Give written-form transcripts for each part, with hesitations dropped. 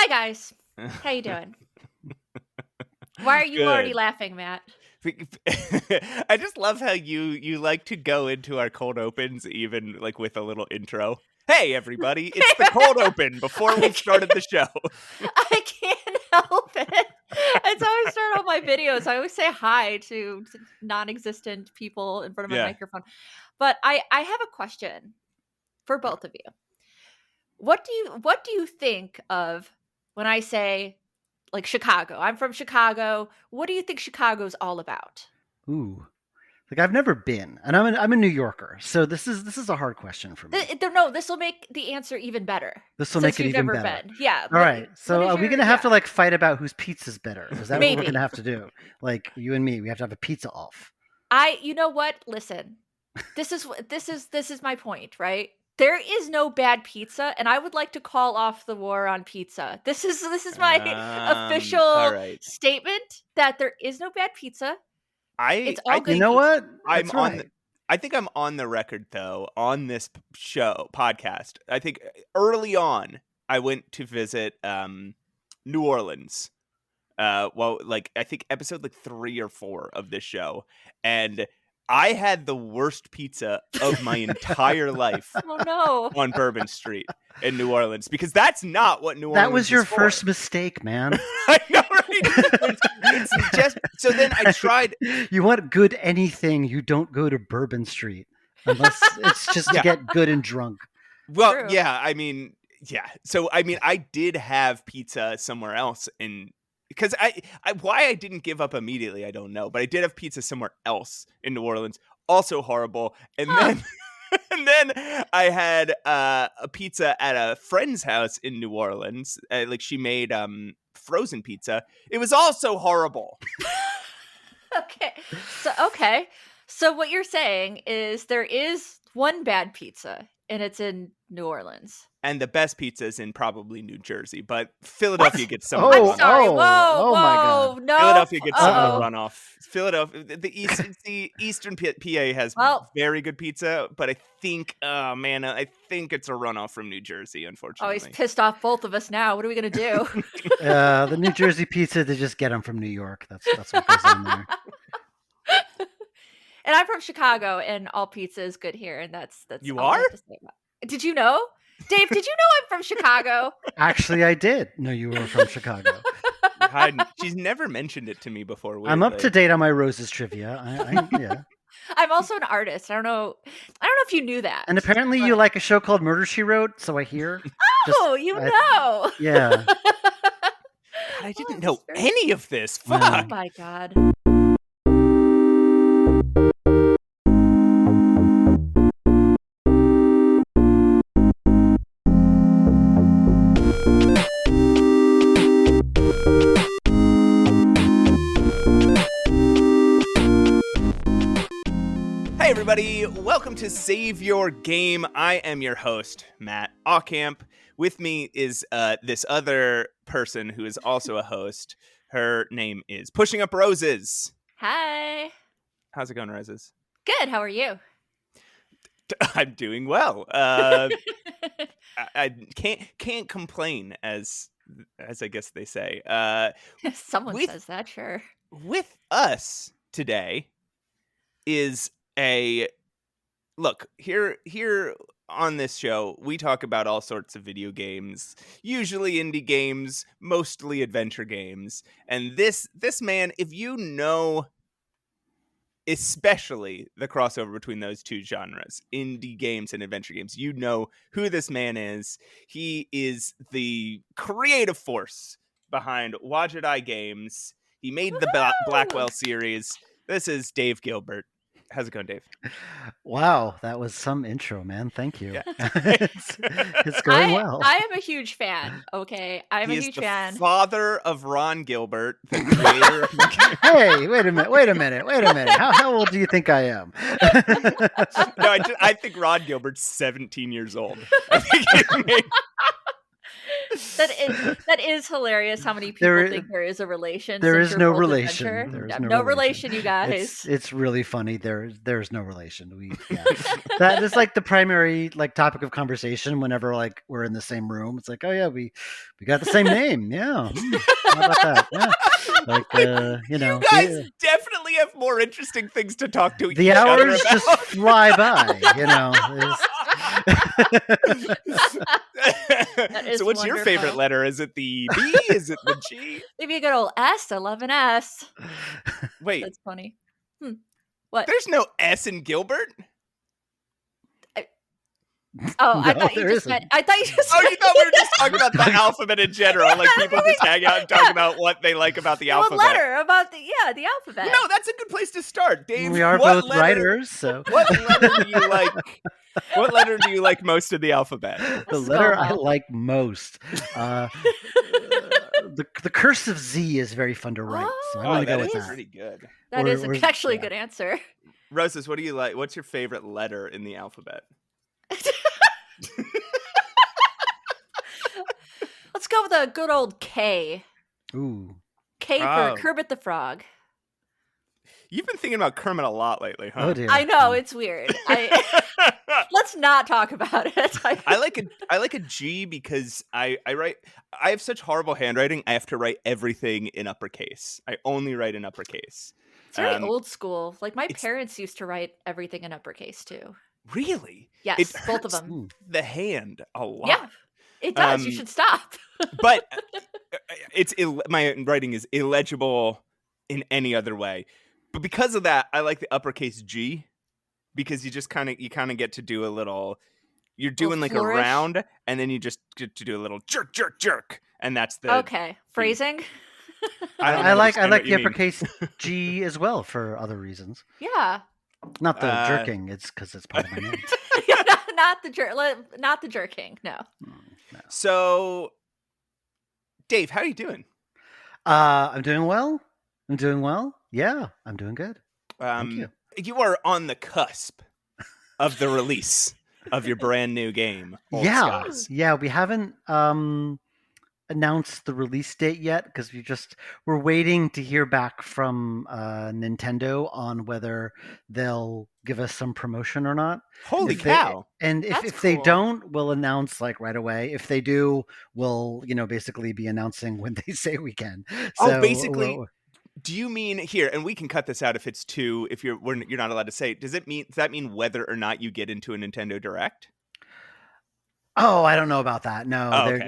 Hi guys, how you doing? Why are you already laughing, Matt? I just love how you like to go into our cold opens even like with a little intro. Hey everybody, it's the cold open before we started the show. I can't help it. That's how I start all my videos. I always say hi to non-existent people in front of my microphone. But I have a question for both of you. What do you think of when I say like Chicago? I'm from Chicago. What do you think Chicago's all about? Ooh, like I've never been, and I'm a New Yorker, so this is a hard question for me. No, this will make the answer even better. This will make it even better. Been. Yeah. All right. So are we gonna have to like fight about whose pizza's better? Is that what we're gonna have to do? Like you and me, we have to have a pizza off. You know what? Listen, this is my point, right? There is no bad pizza, and I would like to call off the war on pizza. This is my official statement that there is no bad pizza. It's all good. You know what? I think I'm on the record though on this podcast. I think early on I went to visit New Orleans. I think episode like 3 or 4 of this show, and I had the worst pizza of my entire life. Oh no! On Bourbon Street in New Orleans, because that's not what New Orleans. That was your first mistake, man. I know, right? It's just so. Then I tried. You want good anything? You don't go to Bourbon Street unless it's just to get good and drunk. Well, True. yeah. I mean, yeah. So I mean, I did have pizza somewhere else because why I didn't give up immediately, I don't know. But I did have pizza somewhere else in New Orleans, also horrible. And then I had a pizza at a friend's house in New Orleans. Like she made frozen pizza. It was also horrible. Okay. So what you're saying is there is one bad pizza, and it's in New Orleans. And the best pizza is in probably New Jersey, but Philadelphia gets some. I'm sorry. Whoa, my God. No. Philadelphia gets some of the runoff. Philadelphia, the Eastern PA has very good pizza, but I think, I think it's a runoff from New Jersey, unfortunately. Oh, he's pissed off both of us now. What are we gonna do? The New Jersey pizza, they just get them from New York. That's what goes on there. And I'm from Chicago, and all pizza is good here, and that's you all are. I have to say about it. Did you know, Dave? Did you know I'm from Chicago? Actually, I did know you were from Chicago. She's never mentioned it to me before. Weirdly. I'm up to date on my Roses trivia. Yeah. I'm also an artist. I don't know if you knew that. And apparently, you like a show called Murder She Wrote. So I hear. Oh, know. Yeah. I didn't know any of this. Fuck. Oh my God. Hey everybody, welcome to Save Your Game. I am your host, Matt Aucamp. With me is this other person who is also a host. Her name is Pushing Up Roses. Hi. How's it going, Roses? Good. How are you? I'm doing well. I can't complain, as I guess they say. Someone says that, sure. With us today is look here on this show. We talk about all sorts of video games, usually indie games, mostly adventure games. And this man, if you know, especially the crossover between those two genres, indie games and adventure games, you know who this man is. He is the creative force behind Wajidai Games. He made the Blackwell series. This is Dave Gilbert. How's it going, Dave? Wow, that was some intro, man. Thank you. Yeah. it's going well. I am a huge fan. Okay, I'm a huge fan. Father of Ron Gilbert, the creator of Hey, wait a minute. How old do you think I am? No, I think Ron Gilbert's 17 years old. I think That is hilarious. How many people think there is a relation? There is no relation. Adventure. There is no relation, you guys. It's really funny. There's no relation. That is like the primary like topic of conversation whenever like we're in the same room. It's like, oh yeah, we got the same name. Yeah, how about that? Yeah, like you guys definitely have more interesting things to talk to. The hours just fly by. So what's your favorite letter? Is it the B? Is it the G? Maybe a good old S. I love an S. Wait. That's funny. What? There's no S in Gilbert? I thought you just meant. Oh, you thought we were just talking about the alphabet in general, like people just hang out and talk about what they like about the alphabet. What letter about the alphabet? No, that's a good place to start, Dave. We are both writers, so what letter do you like? What letter do you like most of the alphabet? The letter I like most. The cursive Z is very fun to write, so I'm going to go with that. Pretty good. That is actually a good answer. Roses, what do you like? What's your favorite letter in the alphabet? Let's go with a good old K. Ooh. K for Kermit the Frog. You've been thinking about Kermit a lot lately, huh? Oh dear. I know, it's weird. Let's not talk about it. I like a G because I have such horrible handwriting. I have to write everything in uppercase. I only write in uppercase. It's very old school. Like my parents used to write everything in uppercase too. Really? Yes, it both of them. The hand a lot. Yeah, it does. You should stop. But my writing is illegible in any other way. But because of that, I like the uppercase G because you just kind of get to do a little. You're doing like flourish. A round, and then you just get to do a little jerk, jerk, jerk, and that's the phrasing. I like the uppercase G as well for other reasons. Yeah. Not the jerking. It's because it's part of my name. not the jerking. No. So, Dave, how are you doing? I'm doing well. Yeah, I'm doing good. Thank you. You are on the cusp of the release of your brand new game. Yeah. We haven't announced the release date yet because we're waiting to hear back from Nintendo on whether they'll give us some promotion or not. Holy cow! If they don't, we'll announce like right away. If they do, we'll basically be announcing when they say we can. So, basically. Do you mean here? And we can cut this out if you're not allowed to say. Does that mean whether or not you get into a Nintendo Direct? Oh, I don't know about that. No,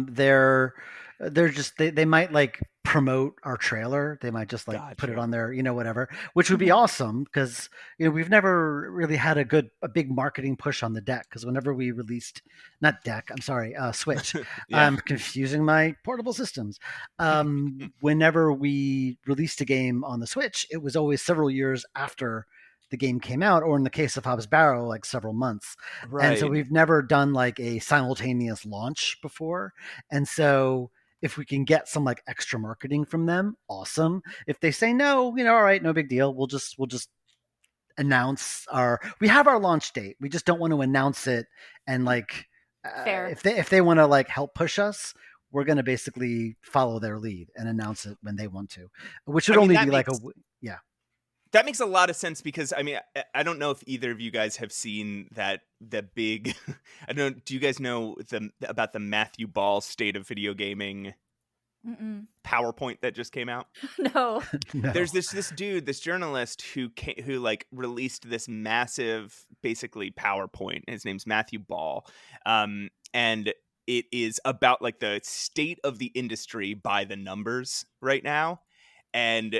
they're just they might like promote our trailer. They might just like put it on their whatever, which would be awesome because we've never really had a big marketing push on the deck because whenever we released Switch. I'm confusing my portable systems. Whenever we released a game on the Switch, it was always several years after the game came out, or in the case of Hobbs Barrow, like several months. Right. And so we've never done like a simultaneous launch before. And so if we can get some like extra marketing from them, awesome. If they say no, all right, no big deal. We'll just announce we have our launch date. We just don't want to announce it. And like, if they want to like help push us, we're going to basically follow their lead and announce it when they want to, which would only be That makes a lot of sense because I don't know if either of you guys have seen the big. I don't know. Do you guys know about the Matthew Ball State of Video Gaming PowerPoint that just came out? No. There's this dude, this journalist who like released this massive, basically PowerPoint. His name's Matthew Ball, and it is about like the state of the industry by the numbers right now, and.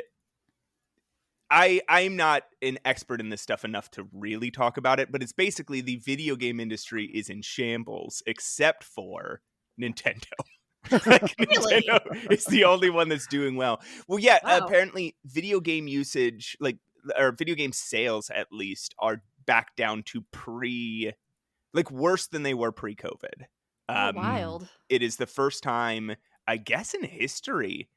I'm not an expert in this stuff enough to really talk about it, but it's basically the video game industry is in shambles except for Nintendo. Really? Nintendo is the only one that's doing well. Well, yeah, wow. Apparently video game usage, or video game sales at least, are back down to worse than they were pre-COVID. Wild. It is the first time, I guess, in history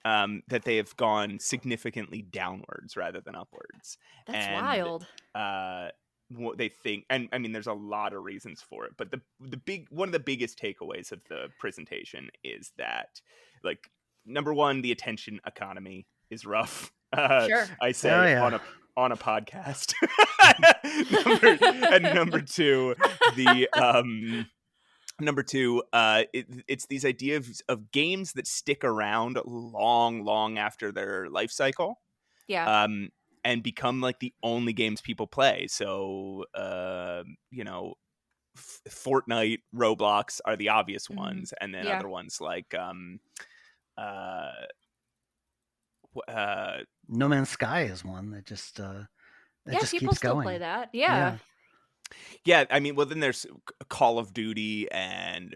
that they have gone significantly downwards rather than upwards. That's wild. what they think, and I mean there's a lot of reasons for it, but one of the biggest takeaways of the presentation is that, like, number one, the attention economy is rough. Sure. I say on a podcast. Number two, it's these ideas of games that stick around long after their life cycle. Yeah. And become like the only games people play. So, Fortnite, Roblox are the obvious ones, and then other ones like No Man's Sky is one that just just people keeps still going. play that. Yeah. I mean, well, then there's Call of Duty and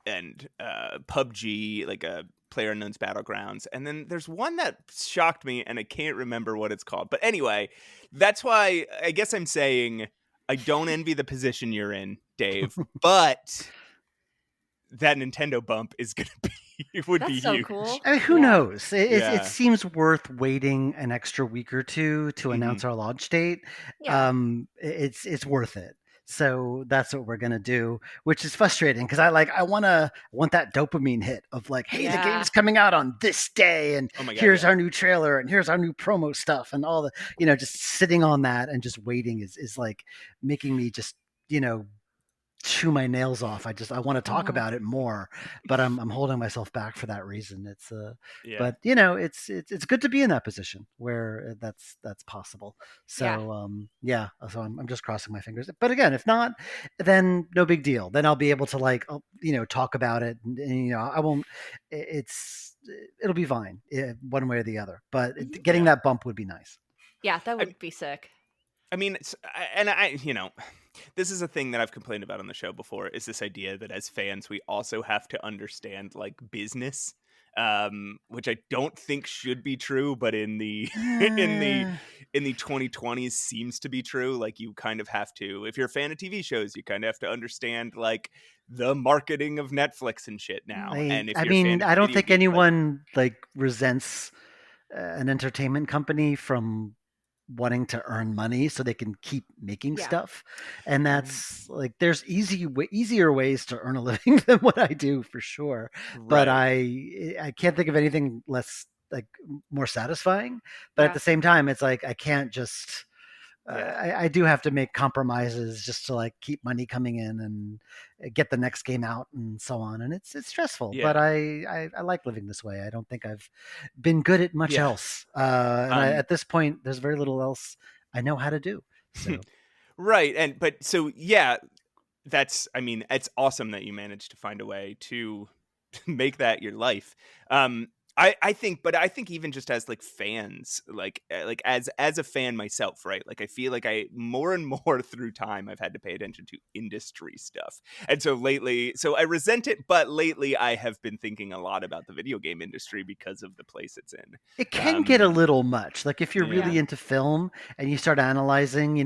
PUBG, like a PlayerUnknown's Battlegrounds, and then there's one that shocked me and I can't remember what it's called, but anyway, that's why I guess I'm saying I don't envy the position you're in, Dave, but that Nintendo bump is gonna be would be so huge. Cool. I mean, who knows? It seems worth waiting an extra week or two to announce our launch date. It's worth it. So that's what we're gonna do, which is frustrating because I want that dopamine hit of like, hey, the game's coming out on this day, and here's our new trailer, and here's our new promo stuff, and all the just sitting on that and just waiting is like making me just chew my nails off. I want to talk about it more, but I'm holding myself back for that reason. It's but it's good to be in that position where that's possible. So so I'm just crossing my fingers. But again, if not, then no big deal. Then I'll be able to talk about it, and I won't. It'll be fine one way or the other. But getting that bump would be nice. Yeah, that would be sick. I mean, this is a thing that I've complained about on the show before, is this idea that as fans, we also have to understand like business, which I don't think should be true, but in the 2020s seems to be true. Like, you kind of have to, if you're a fan of TV shows, you kind of have to understand like the marketing of Netflix and shit now. And if I don't think anyone resents an entertainment company from wanting to earn money so they can keep making stuff, and that's there's easier ways to earn a living than what I do, for sure. But I can't think of anything less more satisfying. But at the same time, it's I can't just I do have to make compromises just to keep money coming in and get the next game out and so on, and it's stressful. But I like living this way. I don't think I've been good at much else, and at this point there's very little else I know how to do. So. Right. That's, I mean, it's awesome that you managed to find a way to make that your life. I think even just as fans, as a fan myself, right? I feel like I more and more through time I've had to pay attention to industry stuff. And so I resent it, but lately I have been thinking a lot about the video game industry because of the place it's in. It can get a little much. If you're really into film and you start analyzing,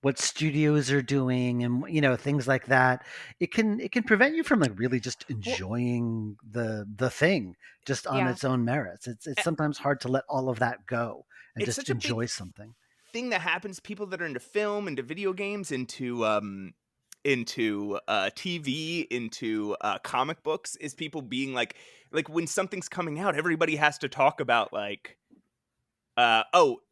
what studios are doing and things like that, it can prevent you from really just enjoying the thing just on its own merits. It's sometimes hard to let all of that go and just enjoy something. Thing that happens, people that are into film, into video games, into TV, into comic books, is people being like when something's coming out, everybody has to talk about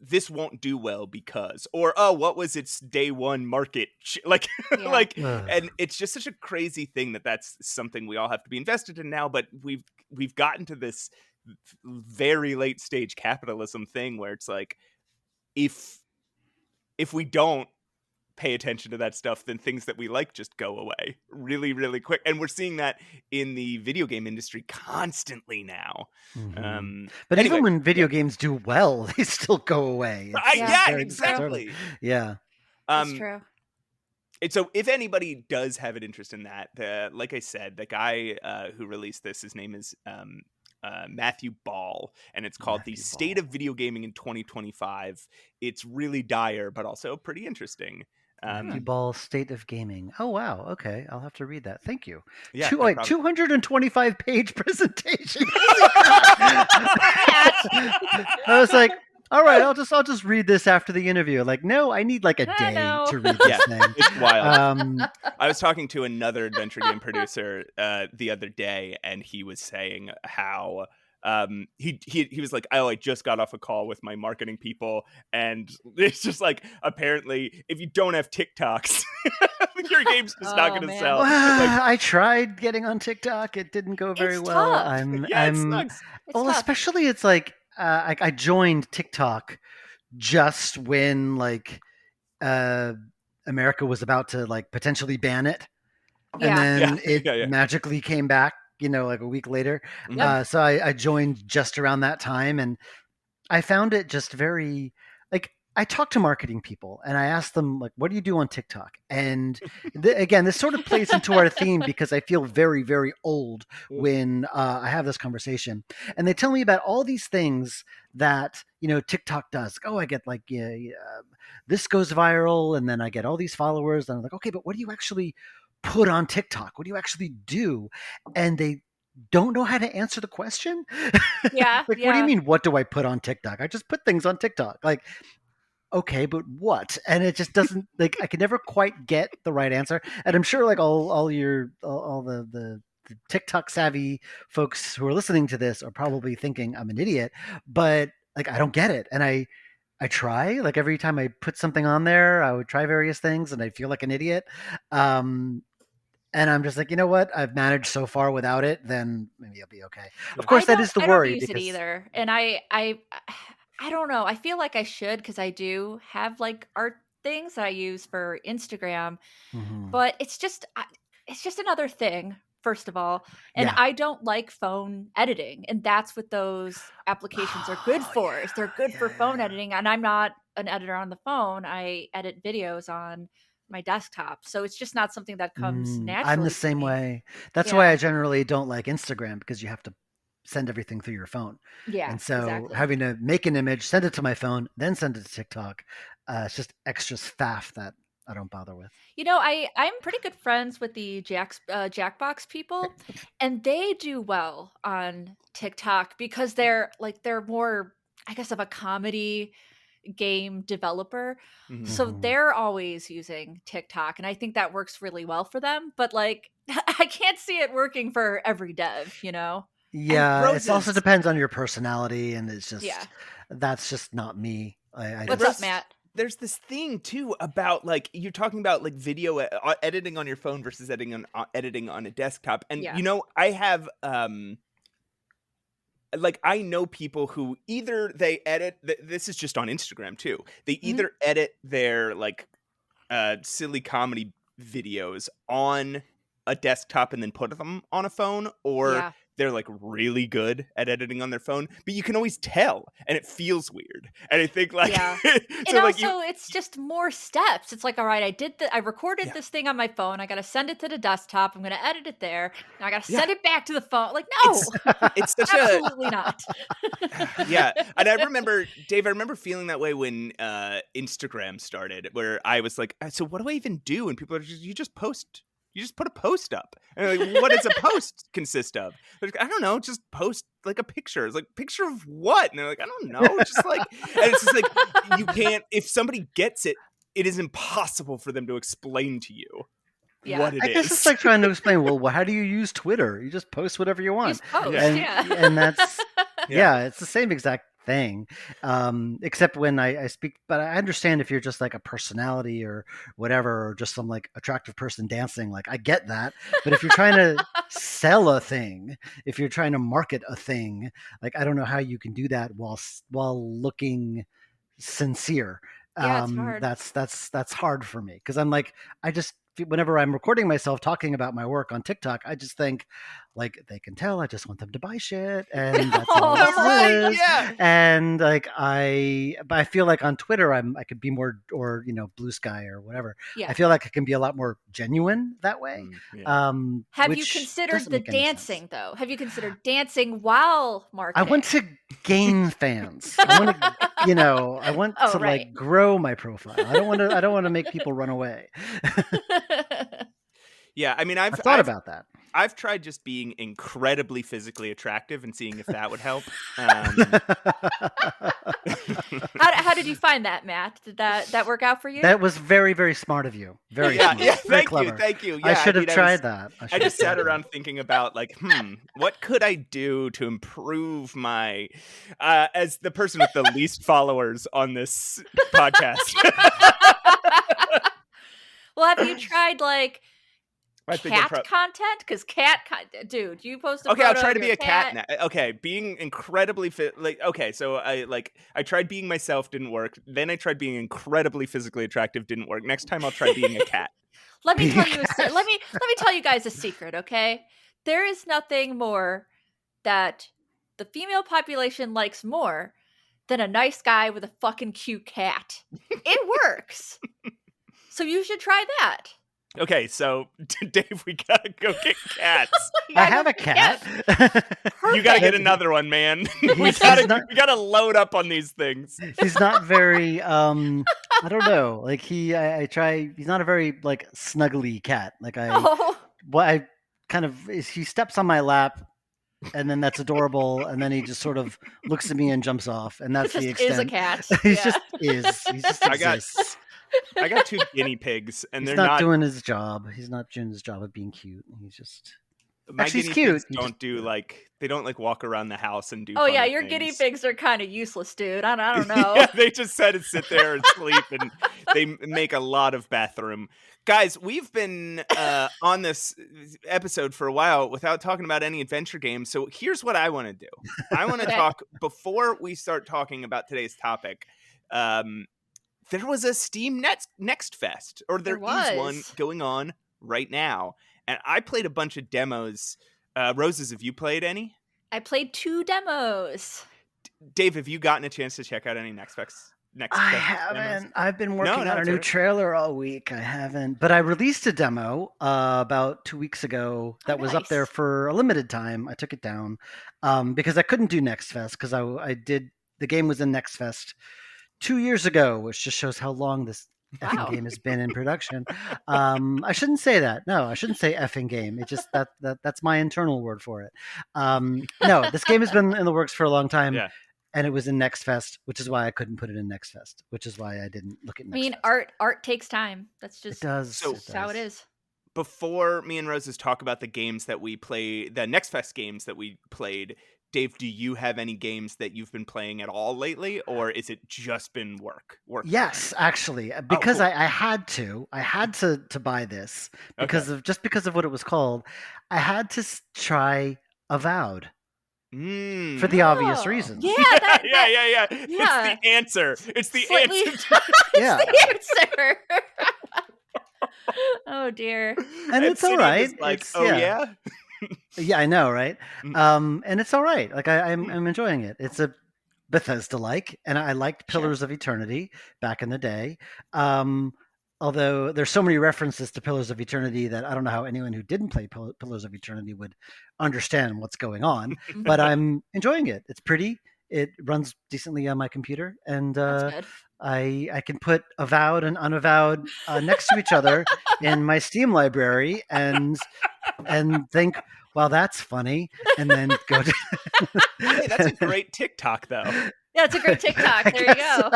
this won't do well because, or what was its day one market and it's just such a crazy thing that's something we all have to be invested in now. But we've gotten to this very late stage capitalism thing where it's if we don't pay attention to that stuff, then things that we like just go away really, really quick. And we're seeing that in the video game industry constantly now. Mm-hmm. But anyway, even when video games do well, they still go away. Exactly. Yeah. That's true. And so if anybody does have an interest in that, like I said, the guy who released this, his name is Matthew Ball, and it's called The State of Video Gaming in 2025. It's really dire, but also pretty interesting. Matthew Ball, State of Gaming. Oh, wow. Okay. I'll have to read that. Thank you. Yeah, 225-page presentation. I was like, All right, I'll just read this after the interview. Like, no, I need like a day to read this thing. It's wild. I was talking to another adventure game producer the other day, and he was saying how he was like, oh, I just got off a call with my marketing people, and it's just like, apparently if you don't have TikToks, your game's just not going to sell. Well, I tried getting on TikTok. It didn't go very well. It sucks. Especially it's like I joined TikTok just when like America was about to like potentially ban it, and then it magically came back, like a week later. So I joined just around that time, and I found it just very like, I talked to marketing people and I asked them, like, what do you do on TikTok? And again, this sort of plays into our theme because I feel very, very old when I have this conversation. And they tell me about all these things that, TikTok does. Oh, I get like, this goes viral, and then I get all these followers. And I'm like, okay, but what do you actually put on TikTok? What do you actually do? And they don't know how to answer the question. Yeah. Like, what do you mean? What do I put on TikTok? I just put things on TikTok. Like, okay, but what? And it just doesn't, like, I can never quite get the right answer. And I'm sure like all the TikTok savvy folks who are listening to this are probably thinking I'm an idiot, but like, I don't get it. And I try, like, every time I put something on there, I would try various things and I feel like an idiot. And I'm just like, you know what? I've managed so far without it, then maybe I'll be okay. Of course, that is the worry. I don't use it either. And I don't know. I feel like I should, because I do have like art things that I use for Instagram, but it's just another thing, first of all. And I don't like phone editing, and that's what those applications are good for. Is they're good for phone editing, and I'm not an editor on the phone. I edit videos on my desktop, so it's just not something that comes naturally. I'm the same way. That's why I generally don't like Instagram, because you have to send everything through your phone. And so having to make an image, send it to my phone, then send it to TikTok, it's just extra faff that I don't bother with. I'm pretty good friends with the Jackbox people, and they do well on TikTok because they're more, I guess, of a comedy game developer. So they're always using TikTok, and I think that works really well for them. But like, I can't see it working for every dev, Yeah, it also depends on your personality, and it's just that's just not me. What's up, Matt? There's this thing too about, like, you're talking about like video editing on your phone versus editing on a desktop, and I have like, I know people who either they edit. This is just on Instagram too. They either edit their like silly comedy videos on a desktop and then put them on a phone, or they're like really good at editing on their phone, but you can always tell, and it feels weird. And I think like, so and also it's just more steps. It's like, all right, I recorded this thing on my phone. I got to send it to the desktop. I'm going to edit it there. Now I got to send it back to the phone. Like, no, it's such absolutely not. And I remember, Dave, I remember feeling that way when Instagram started, where I was like, so what do I even do? And people are just, you just put a post up. And like, what does a post consist of? Like, I don't know, just post like a picture. It's like, picture of what? And they're like, I don't know. Just like, and it's just like, you can't, if somebody gets it, it is impossible for them to explain to you what it is. I guess it's like trying to explain, well, how do you use Twitter? You just post whatever you want. Just post, and that's, it's the same exact thing, except when I speak. But I understand if you're just like a personality or whatever, or just some like attractive person dancing, like, I get that. But if you're trying to sell a thing, if you're trying to market a thing, like, I don't know how you can do that while looking sincere. It's hard. That's hard for me, because I'm like, whenever I'm recording myself talking about my work on TikTok, I just think, like, they can tell I just want them to buy shit, and that's all it is. And like, I feel like on Twitter I could be more, or Blue Sky or whatever. I feel like I can be a lot more genuine that way. Have you considered the dancing though? Have you considered dancing while marketing? I want to gain fans. I want to, I want to like grow my profile. I don't want to make people run away. I mean, I've thought about that. I've tried just being incredibly physically attractive and seeing if that would help. How did you find that, Matt? Did that work out for you? That was very, very smart of you. Very smart. Yeah, very clever. Thank you. Yeah, I should have tried that. I just sat around thinking about like, what could I do to improve my, as the person with the least followers on this podcast. Well, have you tried like cat content? Because dude, you post a okay, photo I'll try to of be your a cat now. Okay, being incredibly fit. Like, okay, so I tried being myself, didn't work. Then I tried being incredibly physically attractive, didn't work. Next time I'll try being a cat. Let me tell you let me tell you guys a secret, okay? There is nothing more that the female population likes more than a nice guy with a fucking cute cat. It works. So you should try that. Okay, so Dave, we gotta go get cats. I have a cat. You gotta get another one, man. we gotta load up on these things. He's not very I don't know. Like I try. He's not a very like snuggly cat. Like I kind of he steps on my lap. And then that's adorable, and then he just sort of looks at me and jumps off, and that's the extent. Is a cat. He just exists. I got 2 guinea pigs, and he's they're not doing his job. He's not doing his job of being cute. He's just actually he's cute. They don't walk around the house and do. Oh yeah, your things. guinea pigs are kind of useless, dude. I don't know. Yeah, they just sit there and sleep, and they make a lot of bathroom. Guys, we've been on this episode for a while without talking about any adventure games. So here's what I want to do. I want to talk before we start talking about today's topic. There was a Steam Next Fest, or there is one going on right now. And I played a bunch of demos. Roses, have you played any? I played 2 demos. Dave, have you gotten a chance to check out any Next Fest? I haven't. Demos? I've been working on a new trailer all week. I haven't. But I released a demo about 2 weeks ago that was up there for a limited time. I took it down because I couldn't do Next Fest because the game was in Next Fest 2 years ago, which just shows how long this effing game has been in production. I shouldn't say that. No, I shouldn't say effing game. It just that's my internal word for it. No, this game has been in the works for a long time. Yeah. And it was in Next Fest, which is why I couldn't put it in Next Fest, which is why I didn't look at Next Fest. Art takes time. That's just how it is. Before me and Roses talk about the games that we play, the Next Fest games that we played, Dave, do you have any games that you've been playing at all lately, or is it just been work? Yes, actually, because cool. I had to buy this because of what it was called. I had to try Avowed. For the obvious reasons. Yeah, yeah. It's the answer. It's the answer. Yeah. It's the answer. Oh dear. And it's all right. Yeah. Yeah, I know, right? And it's all right. Like I'm enjoying it. It's a Bethesda-like, and I liked Pillars of Eternity back in the day. Although there's so many references to Pillars of Eternity that I don't know how anyone who didn't play Pillars of Eternity would understand what's going on. But I'm enjoying it. It's pretty. It runs decently on my computer, and I can put Avowed and Unavowed next to each other in my Steam library and think, well, that's funny, and then go to. Hey, that's a great TikTok, though. Yeah, it's a great TikTok. There you go.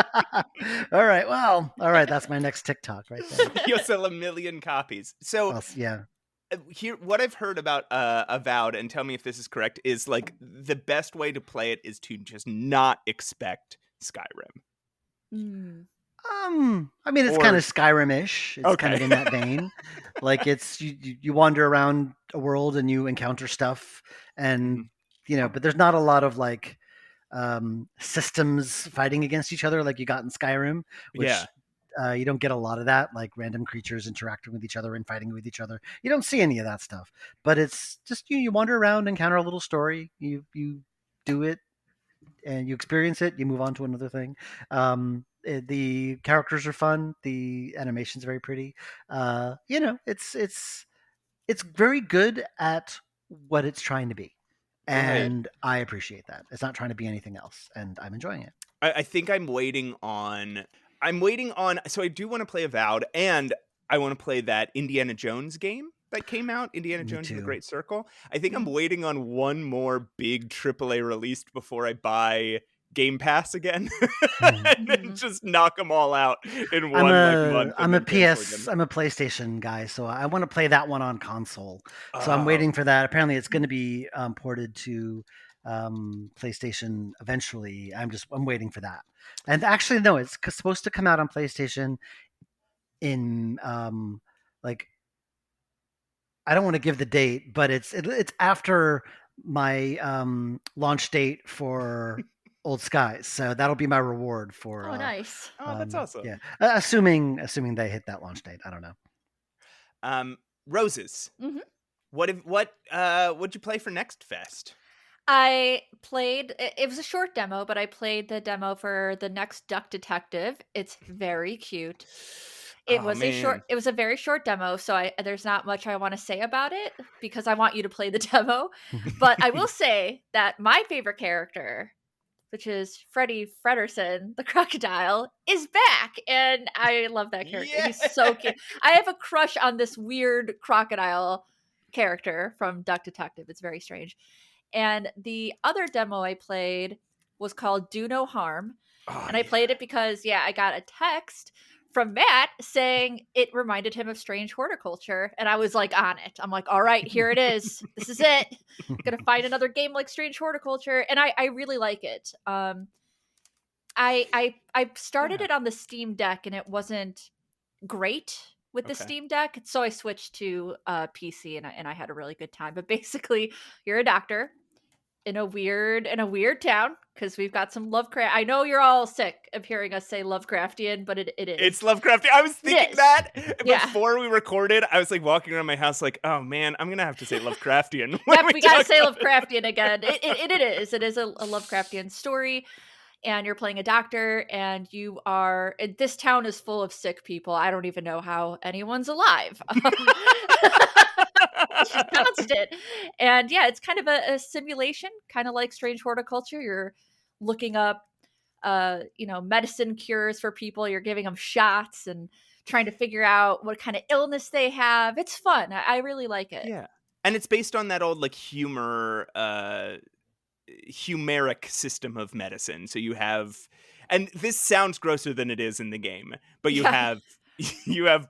All right. Well, all right. That's my next TikTok right there. You'll sell 1 million copies. So yeah. Here, what I've heard about Avowed, and tell me if this is correct, is like the best way to play it is to just not expect Skyrim. I mean, it's kind of Skyrim-ish. It's kind of in that vein. Like it's you wander around a world and you encounter stuff, and but there's not a lot of like systems fighting against each other like you got in Skyrim, which you don't get a lot of that, like random creatures interacting with each other and fighting with each other. You don't see any of that stuff, but it's just you wander around, encounter a little story, you do it, and you experience it, you move on to another thing. The characters are fun, the animation's very pretty. It's very good at what it's trying to be. And I appreciate that. It's not trying to be anything else, and I'm enjoying it. I think I'm waiting on. So I do want to play Avowed, and I want to play that Indiana Jones game that came out, Indiana Me Jones and the too. Great Circle. I think I'm waiting on one more big AAA release before I buy Game Pass again, and then just knock them all out in one month. I'm a PlayStation guy, so I want to play that one on console. So I'm waiting for that. Apparently, it's going to be ported to PlayStation eventually. I'm waiting for that. And actually, no, it's supposed to come out on PlayStation in like, I don't want to give the date, but it's after my launch date for Old Skies, so that'll be my reward for. Oh, nice! That's awesome. Yeah, assuming they hit that launch date, I don't know. Roses. Mm-hmm. What'd you play for Next Fest? I played. It was a short demo, but I played the demo for the next Duck Detective. It's very cute. It was a very short demo, so there's not much I want to say about it because I want you to play the demo. But I will say that my favorite character, which is Freddie Fredersen, the crocodile, is back, and I love that character. He's so cute. I have a crush on this weird crocodile character from Duck Detective. It's very strange. And the other demo I played was called Do No Harm. I played it because, I got a text from Matt saying it reminded him of Strange Horticulture. And I was like on it. I'm like, all right, here it is. This is it. I'm going to find another game like Strange Horticulture. And I really like it. I started it on the Steam Deck and it wasn't great with the Steam Deck. So I switched to PC and I had a really good time. But basically, you're a doctor in a weird town because we've got some Lovecraft. I know you're all sick of hearing us say Lovecraftian, but it is. It's Lovecraftian. I was thinking that before we recorded. I was like walking around my house like, oh man, I'm gonna have to say Lovecraftian. Yep, we gotta say Lovecraftian again. It is. It is a Lovecraftian story. And you're playing a doctor, and this town is full of sick people. I don't even know how anyone's alive. Constant. And it's kind of a simulation, kind of like Strange Horticulture. You're looking up medicine cures for people. You're giving them shots and trying to figure out what kind of illness they have. It's fun. I really like it. Yeah. And it's based on that old like humeric system of medicine. So you have, and this sounds grosser than it is in the game, but you have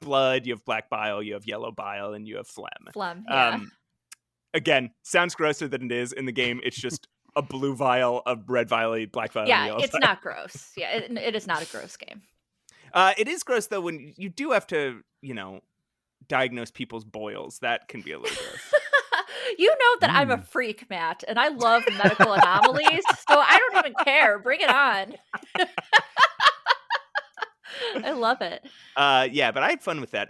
blood, you have black bile, you have yellow bile, and you have phlegm. Again, sounds grosser than it is in the game. It's just a blue vial, a red vial, black vial. Yeah, it's not gross. Yeah, it is not a gross game. It is gross though when you do have to, diagnose people's boils. That can be a little gross. You know that I'm a freak, Matt, and I love medical anomalies, so I don't even care. Bring it on. I love it. But I had fun with that.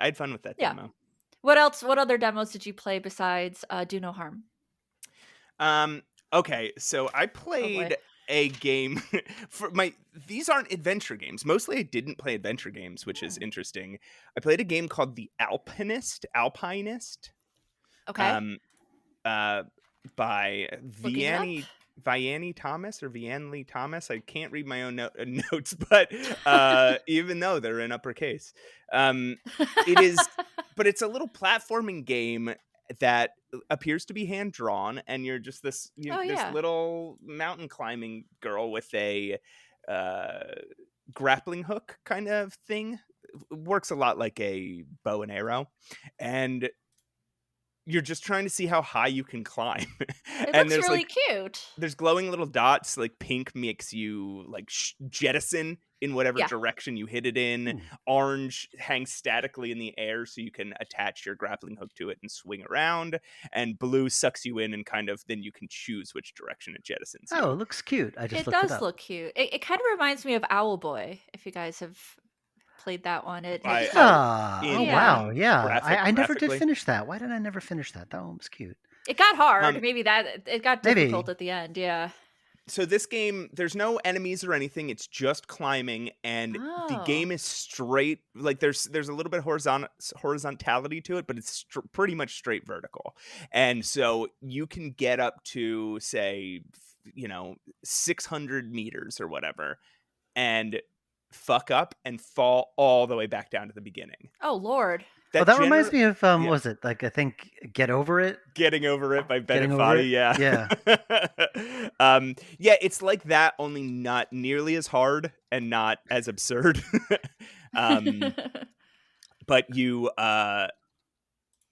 Demo. What else? What other demos did you play besides Do No Harm? Okay, so I played a game these aren't adventure games. Mostly I didn't play adventure games, which is interesting. I played a game called The Alpinist. Okay. By Vianney Thomas. I can't read my own notes, but even though they're in uppercase, it is. But it's a little platforming game that appears to be hand drawn, and you're just this this little mountain climbing girl with a grappling hook kind of thing. It works a lot like a bow and arrow, and you're just trying to see how high you can climb. It looks really cute. There's glowing little dots. Like pink makes you like jettison in whatever direction you hit it in. Orange hangs statically in the air so you can attach your grappling hook to it and swing around. And blue sucks you in and kind of then you can choose which direction it jettisons. Oh, it looks cute. It does look cute. It kind of reminds me of Owlboy, if you guys have played that one. Wow, yeah. I never did finish that. Why did I never finish that? That one was cute. It got hard. Maybe it got difficult at the end. Yeah. So this game, there's no enemies or anything. It's just climbing, and the game is straight. Like there's a little bit of horizontality to it, but it's pretty much straight vertical. And so you can get up to say, 600 meters or whatever, and fuck up and fall all the way back down to the beginning. Oh Lord. That reminds me of was it like I think Get Over It? Getting Over It by Bennett Foddy, yeah. Yeah, it's like that, only not nearly as hard and not as absurd.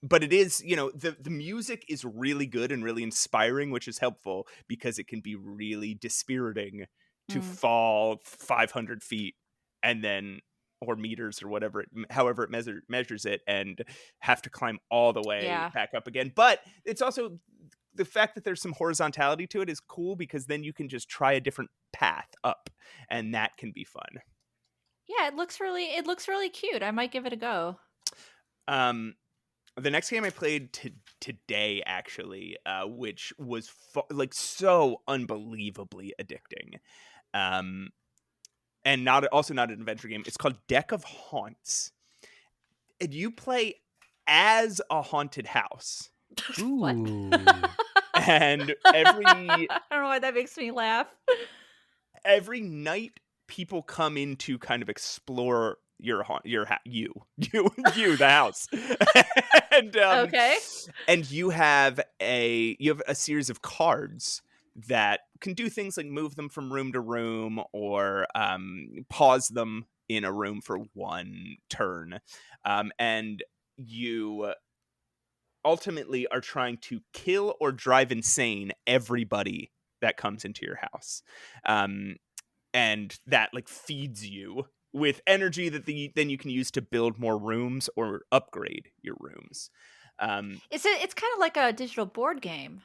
But it is, the music is really good and really inspiring, which is helpful because it can be really dispiriting to fall 500 feet and then, or meters or whatever, however it measures it, and have to climb all the way back up again. But it's also the fact that there's some horizontality to it is cool, because then you can just try a different path up, and that can be fun. Yeah, it looks really cute. I might give it a go. The next game I played today, actually, which was so unbelievably addicting, and not an adventure game. It's called Deck of Haunts, and you play as a haunted house. Ooh. And I don't know why that makes me laugh. Every night, people come in to kind of explore the house. And okay. And you have a series of cards that can do things like move them from room to room, or pause them in a room for one turn. And you ultimately are trying to kill or drive insane everybody that comes into your house. And that feeds you with energy that then you can use to build more rooms or upgrade your rooms. It's kind of like a digital board game.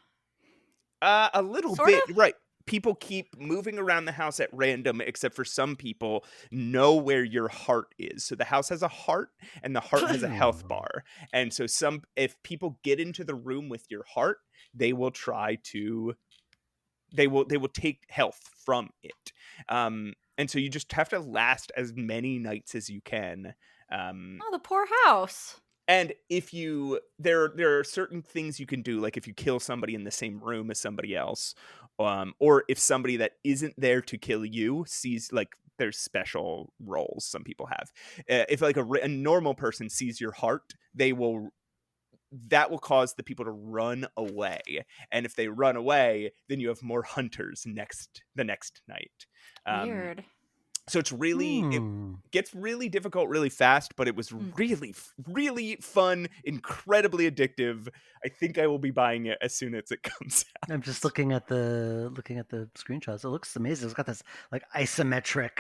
A little bit, right? People keep moving around the house at random, except for some people know where your heart is. So the house has a heart, and the heart has a health bar. And so if people get into the room with your heart, they will take health from it. And so you just have to last as many nights as you can. The poor house. And there are certain things you can do, like if you kill somebody in the same room as somebody else, or if somebody that isn't there to kill you sees, there's special roles some people have. If a normal person sees your heart, that will cause the people to run away. And if they run away, then you have more hunters the next night. Weird. So it's really, it gets really difficult really fast, but it was really, really fun, incredibly addictive. I think I will be buying it as soon as it comes out. I'm just looking at the screenshots. It looks amazing. It's got this isometric.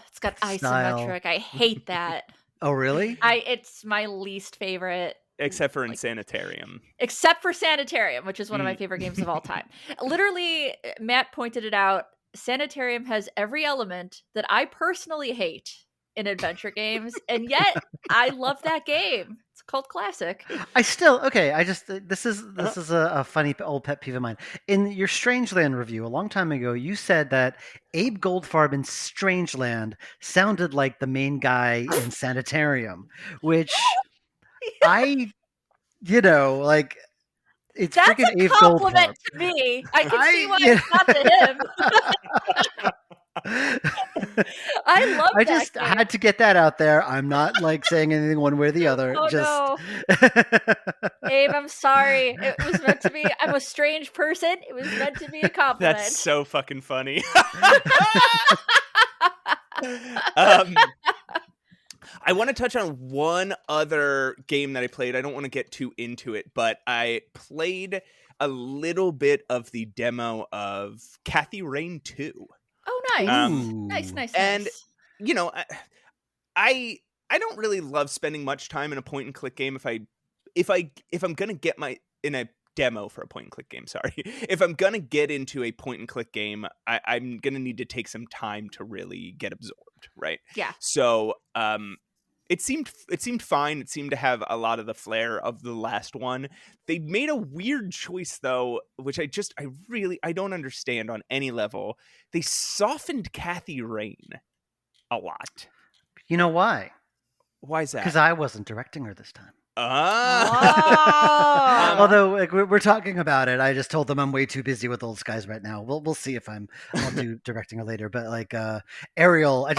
It's got isometric. I hate that. Oh, really? It's my least favorite. Except for in Sanitarium. Except for Sanitarium, which is one of my favorite games of all time. Literally, Matt pointed it out. Sanitarium has every element that I personally hate in adventure games, and yet I love that game. It's a cult classic. This is a funny old pet peeve of mine. In your Strangeland review a long time ago, you said that Abe Goldfarb in Strangeland sounded like the main guy in Sanitarium, which it's that's freaking a compliment to me. I can see why it's not to him. I love that. I just had to get that out there. I'm not saying anything one way or the other. No. Abe, I'm sorry. It was meant to be. I'm a strange person. It was meant to be a compliment. That's so fucking funny. I want to touch on one other game that I played. I don't want to get too into it, but I played a little bit of the demo of Kathy Rain 2. Oh, nice. Nice. And, I don't really love spending much time in a point and click game if I'm going to get in a demo for a point and click game, sorry. If I'm going to get into a point and click game, I'm going to need to take some time to really get absorbed, right? Yeah. So, it seemed fine. It seemed to have a lot of the flair of the last one. They made a weird choice though, which I don't understand on any level. They softened Kathy Rain a lot. You know why? Why is that? Because I wasn't directing her this time. Although like, we're talking about it, I just told them I'm way too busy with Old Skies right now. We'll see if I'll do directing her later. But like Ariel, I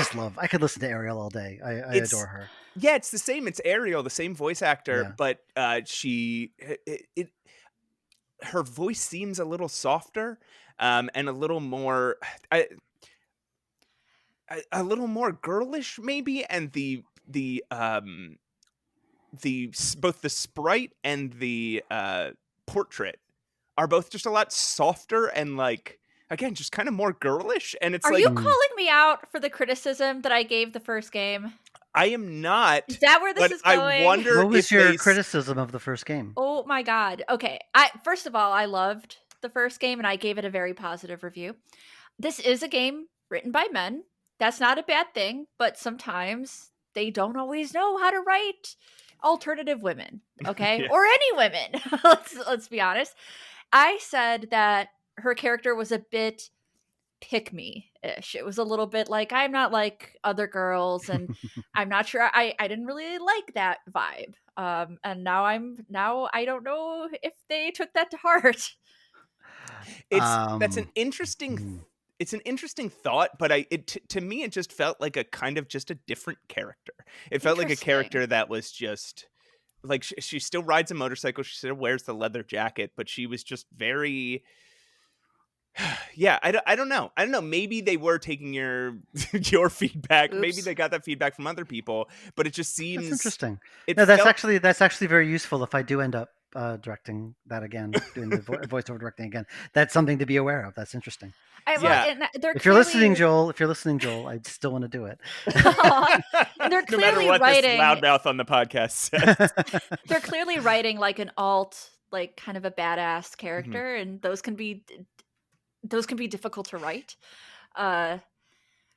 could listen to Ariel all day. I adore her. Yeah, it's the same. It's Ariel, the same voice actor, but her voice seems a little softer and a little more a little more girlish maybe, and both the sprite and the portrait are both just a lot softer and like, again, just kind of more girlish. And it's Are you calling me out for the criticism that I gave the first game? I am not. Is that where this is going? I wonder what was your criticism of the first game? Oh my god. Okay. First of all, I loved the first game and I gave it a very positive review. This is a game written by men. That's not a bad thing, but sometimes they don't always know how to write alternative women, okay? Or any women. let's be honest. I said that her character was a bit pick-me-ish. It was a little bit like, I'm not like other girls, and I'm not sure. I didn't really like that vibe. And now I don't know if they took that to heart. That's an interesting. It's an interesting thought, but to me it just felt like a kind of just a different character. It felt like a character that was just like she still rides a motorcycle, she still wears the leather jacket, but she was just very. Yeah, I don't know. Maybe they were taking your feedback. Oops. Maybe they got that feedback from other people, but it just seems that's interesting. That's actually very useful if I do end up directing that again, doing the voiceover directing again. That's something to be aware of. That's interesting. If you're listening, Joel, I still want to do it. They're clearly no matter what writing, this loudmouth on the podcast says. They're clearly writing like an alt, like kind of a badass character, and those can be difficult to write. But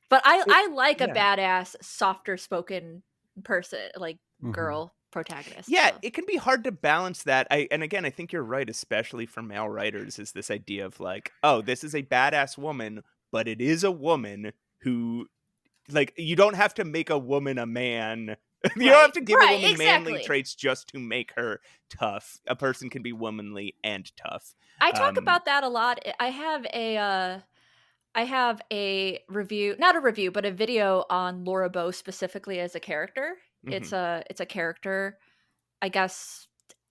I like a badass, softer spoken person, like girl protagonist. Yeah, so. It can be hard to balance that. And again, I think you're right, especially for male writers, is this idea of like, oh, this is a badass woman, but it is a woman who, like, you don't have to make a woman a man. You don't have to give a woman manly traits just to make her tough. A person can be womanly and tough. I talk about that a lot. I have a review, not a review, but a video on Laura Bow specifically as a character. It's a character, I guess,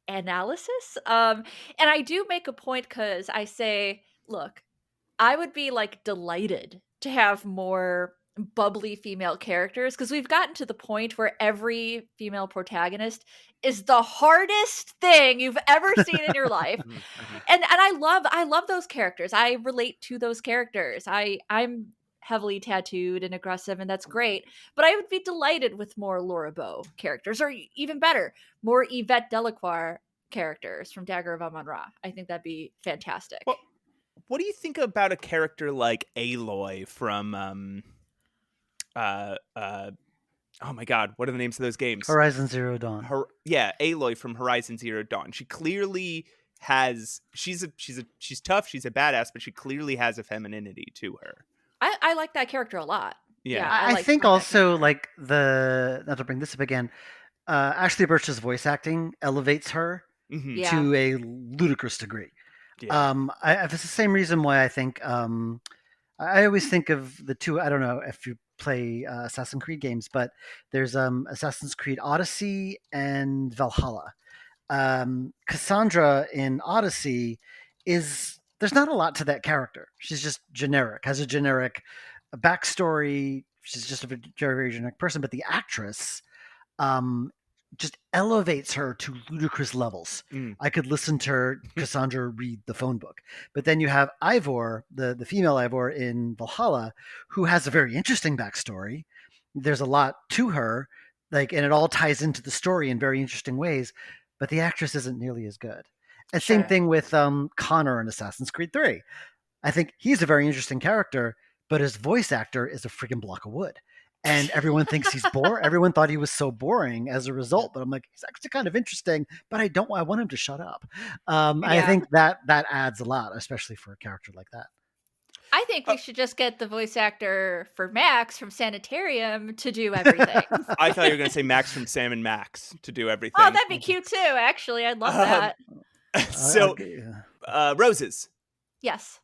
analysis. And I do make a point because I say, look, I would be like delighted to have more bubbly female characters, because we've gotten to the point where every female protagonist is the hardest thing you've ever seen in your life. And I love those characters. I relate to those characters. I'm heavily tattooed and aggressive, and that's great. But I would be delighted with more Laura Bow characters, or even better, more Yvette Delacroix characters from Dagger of Amon-Ra. I think that'd be fantastic. Well, what do you think about a character like Aloy from oh my god, what are the names of those games? Horizon Zero Dawn. Aloy from Horizon Zero Dawn. She clearly has she's tough, she's a badass, but she clearly has a femininity to her. I like that character a lot. Yeah, I think also like not to bring this up again, Ashley Birch's voice acting elevates her to a ludicrous degree. Yeah. It's the same reason why I think I always think of the two. I don't know if you play Assassin's Creed games, but there's Assassin's Creed Oddysey and Valhalla. Cassandra in Oddysey there's not a lot to that character. She's just generic, has a generic backstory. She's just a very generic person, but the actress just elevates her to ludicrous levels. I could listen to Cassandra read the phone book. But then you have Ivor, the female Ivor in Valhalla, who has a very interesting backstory. There's a lot to her, and it all ties into the story in very interesting ways, but the actress isn't nearly as good. And same thing with Connor in Assassin's Creed 3. I think he's a very interesting character, but his voice actor is a freaking block of wood. And everyone thinks he's boring. Everyone thought he was so boring as a result. But I'm like, he's actually kind of interesting, but I want him to shut up. I think that adds a lot, especially for a character like that. I think we should just get the voice actor for Max from Sanitarium to do everything. I thought you were going to say Max from Sam and Max to do everything. Oh, that'd be cute too, actually. I'd love that. So, Roses. Yes.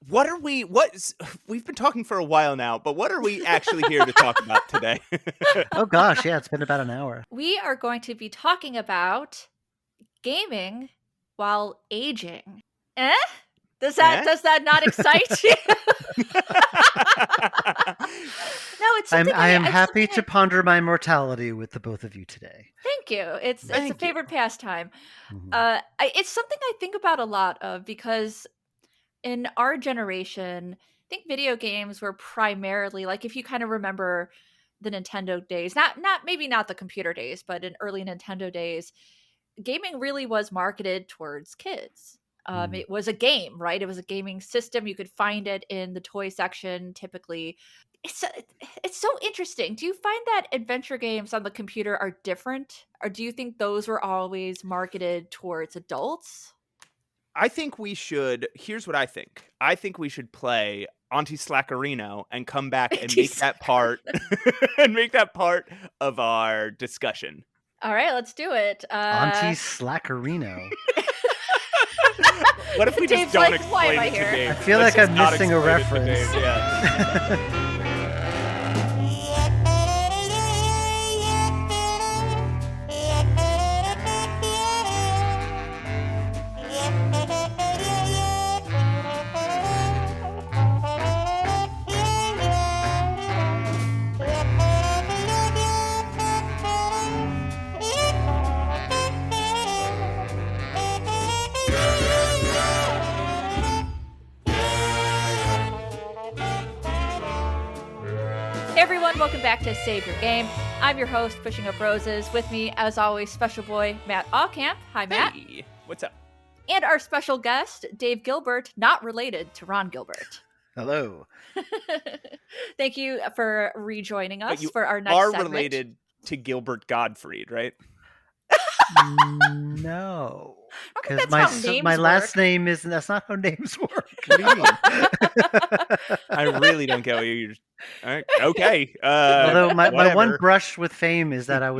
We've been talking for a while now, but what are we actually here to talk about today? Oh gosh, yeah, it's been about an hour. We are going to be talking about gaming while aging. Does that not excite you? No, it's something I am happy to ponder my mortality with the both of you today. Thank you. It's a favorite pastime. Mhm. It's something I think about a lot of because in our generation, I think video games were primarily, like, if you kind of remember the Nintendo days, maybe not the computer days, but in early Nintendo days, gaming really was marketed towards kids. It was a game, right? It was a gaming system. You could find it in the toy section typically. It's so interesting. Do you find that adventure games on the computer are different? Or do you think those were always marketed towards adults? I think we should. Here's what I think. I think we should play Anti-Slackerino and come back and make that part of our discussion. All right, let's do it. Anti-Slackerino. What if we just don't explain it to Dave? I feel like I'm missing a reference. Welcome back to Save Your Game. I'm your host, Pushing Up Roses. With me, as always, special boy Matt Allcamp. Hi, Matt. Hey, what's up? And our special guest, Dave Gilbert, not related to Ron Gilbert. Hello. Thank you for rejoining us for our next segment. You are related to Gilbert Gottfried, right? No, because my last name isn't. That's not how names work. What do you mean? I really don't get what you're. Okay. Although my one brush with fame is that I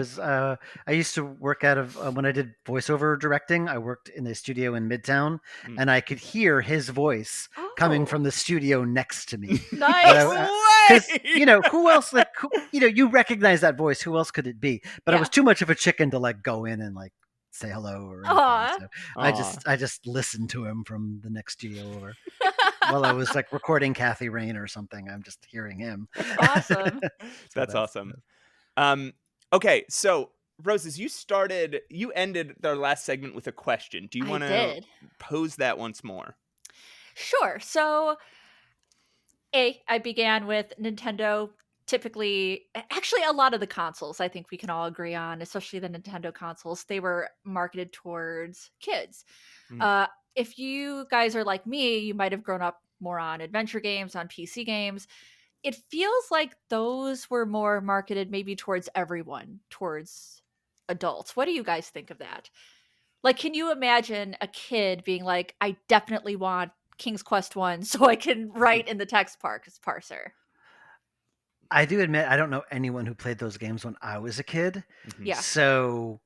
used to work out of when I did voiceover directing. I worked in a studio in Midtown, and I could hear his voice coming from the studio next to me. Nice. Because who else? You recognize that voice. Who else could it be? But I was too much of a chicken to go in and say hello or anything. So I just listened to him from the next studio over. While I was recording Kathy Rain or something, I'm just hearing him. Awesome. That's awesome. Okay, so Roses, you ended our last segment with a question. Do you want to pose that once more? Sure. So, I began with Nintendo. Typically, actually, a lot of the consoles, I think we can all agree on, especially the Nintendo consoles, they were marketed towards kids. If you guys are like me, you might have grown up more on adventure games, on PC games. It feels like those were more marketed maybe towards everyone, towards adults. What do you guys think of that? Can you imagine a kid being like, I definitely want King's Quest 1 so I can write in the text parser? I do admit I don't know anyone who played those games when I was a kid. Yeah. So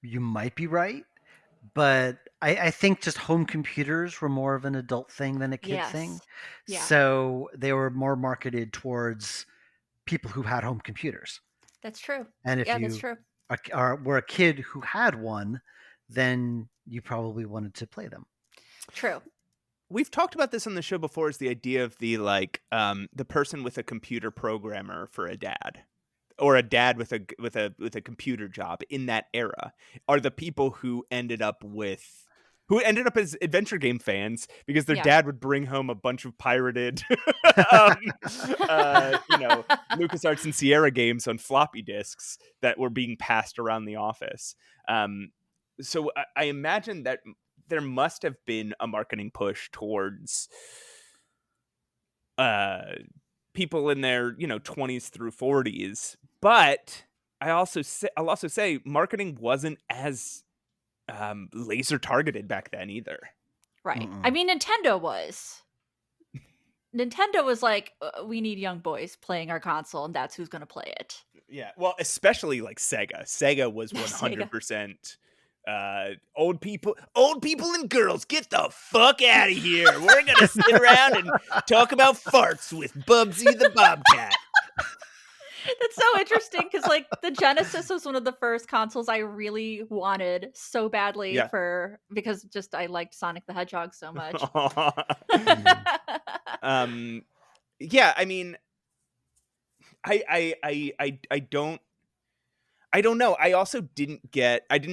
you might be right. But I think just home computers were more of an adult thing than a kid thing. Yeah. So they were more marketed towards people who had home computers. That's true. And if that's true. were a kid who had one, then you probably wanted to play them. True. We've talked about this on the show before, is the idea of the person with a computer programmer for a dad. Or a dad with a computer job in that era are the people who ended up as adventure game fans because their dad would bring home a bunch of pirated, LucasArts and Sierra games on floppy disks that were being passed around the office. So I imagine that there must have been a marketing push towards people in their 20s through 40s, but I'll also say marketing wasn't as laser targeted back then either. Right. I mean, Nintendo was. Nintendo was like, we need young boys playing our console, and that's who's going to play it. Yeah, well, especially like Sega. Sega was Sega. 100% old people and girls, get the fuck out of here. We're gonna sit around and talk about farts with Bubsy the Bobcat. That's so interesting because like the Genesis was one of the first consoles I really wanted so badly because just I liked Sonic the Hedgehog so much. Yeah, I mean, I don't know. I also didn't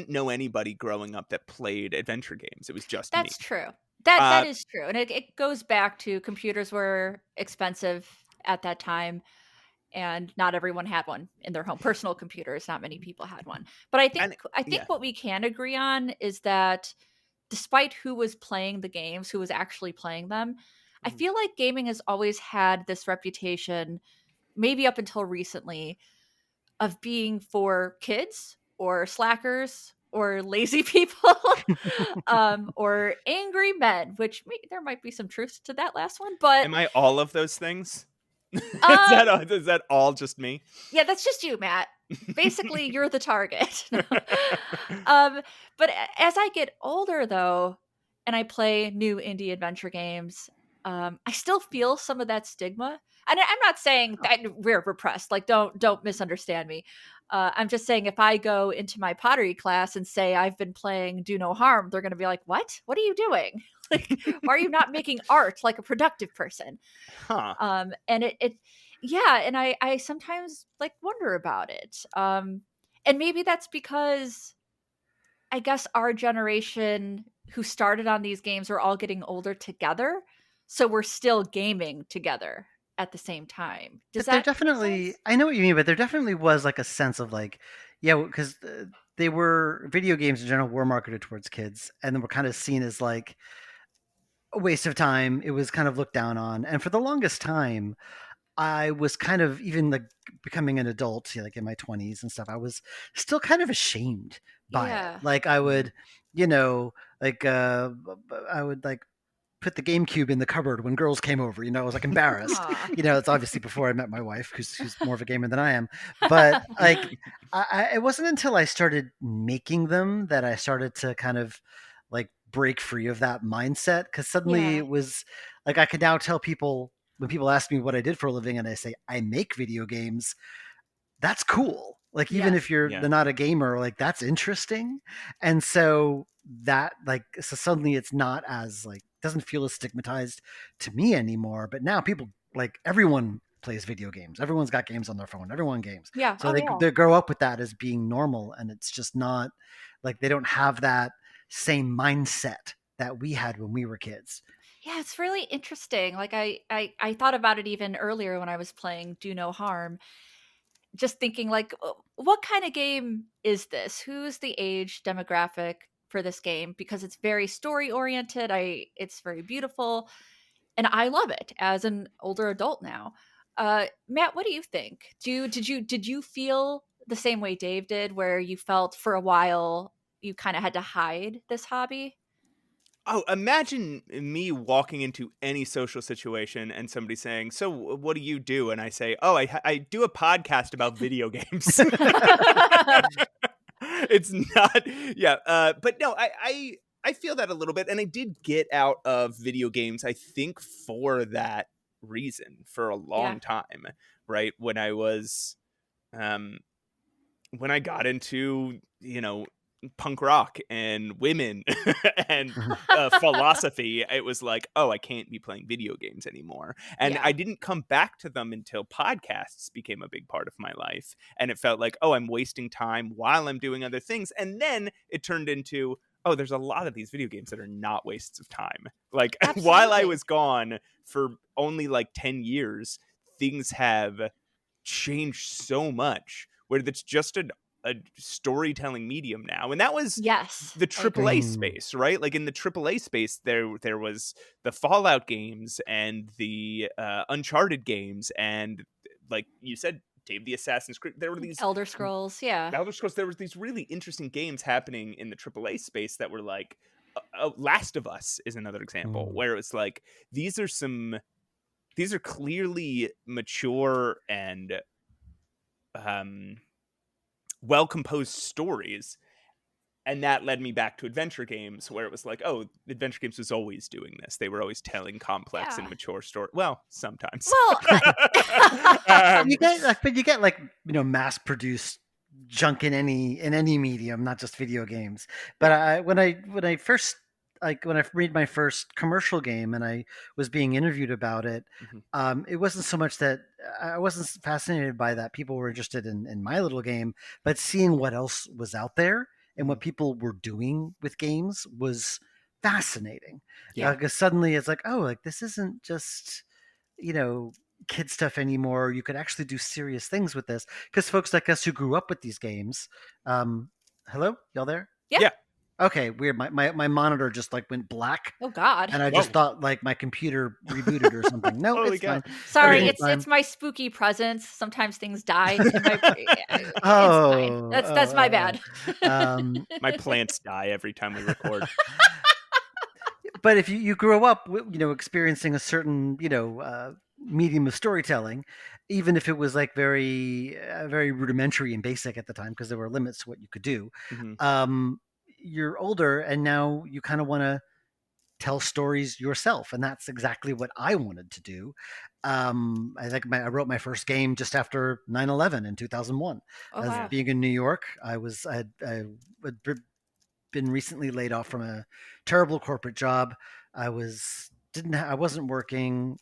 know anybody growing up that played adventure games. It was just me. That's true. That is true. And it goes back to computers were expensive at that time, and not everyone had one in their home. Personal computers, not many people had one. But I think what we can agree on is that despite who was playing the games, who was actually playing them, I feel like gaming has always had this reputation, maybe up until recently, of being for kids or slackers or lazy people or angry men, which there might be some truth to that last one. But am I all of those things? Is that all just me? Yeah, that's just you, Matt. Basically, you're the target. But as I get older, though, and I play new indie adventure games, I still feel some of that stigma. And I'm not saying that we're repressed. Like, don't misunderstand me. I'm just saying if I go into my pottery class and say I've been playing Do No Harm, they're going to be like, "What? What are you doing? Like, why are you not making art like a productive person?" Huh. And yeah, and I sometimes like wonder about it. And maybe that's because I guess our generation who started on these games are all getting older together, so we're still gaming together at the same time. Does that definitely, make sense? I know what you mean, but there definitely was like a sense of like, yeah, because they were, video games in general were marketed towards kids, and then were kind of seen as like a waste of time. It was kind of looked down on, and for the longest time, I was kind of, even like becoming an adult, like in my 20s and stuff, I was still kind of ashamed by it. Like I would, like I would like put the GameCube in the cupboard when girls came over. I was like embarrassed. It's obviously before I met my wife, who's more of a gamer than I am. But like, it wasn't until I started making them that I started to kind of like break free of that mindset. Because suddenly it was like I could now tell people, when people ask me what I did for a living, and I say I make video games, that's cool. Like even if you're not a gamer, like that's interesting. And so that so suddenly it's not as like, doesn't feel as stigmatized to me anymore. But now people, like, everyone plays video games. Everyone's got games on their phone. Everyone games. Yeah. So they grow up with that as being normal, and it's just not like they don't have that same mindset that we had when we were kids. Yeah, it's really interesting. Like I thought about it even earlier when I was playing Do No Harm, just thinking like, what kind of game is this? Who's the age demographic for this game? Because it's very story oriented. It's very beautiful, and I love it as an older adult now. Matt, what do you think? Did you feel the same way Dave did, where you felt for a while you kind of had to hide this hobby? Oh, imagine me walking into any social situation and somebody saying, "So, what do you do?" And I say, "Oh, I do a podcast about video games." It's not, but no, I feel that a little bit, and I did get out of video games, I think, for that reason for a long time, right? When I was, when I got into, punk rock and women and philosophy, it was like, oh, I can't be playing video games anymore. And I didn't come back to them until podcasts became a big part of my life. And it felt like, oh, I'm wasting time while I'm doing other things. And then it turned into, oh, there's a lot of these video games that are not wastes of time. Like while I was gone for only like 10 years, things have changed so much where it's just a storytelling medium now. And that was the AAA space, right? Like in the AAA space, there was the Fallout games and the Uncharted games, and like you said, Dave, the Assassin's Creed, there were these Elder Scrolls, Elder Scrolls, there was these really interesting games happening in the AAA space that were like, Last of Us is another example, where it was like, these are some these are clearly mature and well composed stories. And that led me back to adventure games, where it was like, oh, adventure games was always doing this. They were always telling complex and mature stories. Well, sometimes. Well, you get like, mass produced junk in any medium, not just video games. But when I read my first commercial game and I was being interviewed about it, it wasn't so much that I wasn't fascinated by that people were interested in my little game, but seeing what else was out there and what people were doing with games was fascinating. Because suddenly it's like, oh, like this isn't just, kid stuff anymore. You could actually do serious things with this. Because folks like us who grew up with these games, hello, y'all there? Yeah. Okay, weird. My monitor just like went black. Oh God! And I just thought like my computer rebooted or something. No, it's fine. Sorry, it's my spooky presence. Sometimes things die. In my, it's fine. That's my bad. My plants die every time we record. But if you grew up, experiencing a certain, medium of storytelling, even if it was like very rudimentary and basic at the time, because there were limits to what you could do. You're older and now you kind of want to tell stories yourself, and that's exactly what I wanted to do. I think I wrote my first game just after 9/11 in 2001. Being in New York, I had been recently laid off from a terrible corporate job. I wasn't working.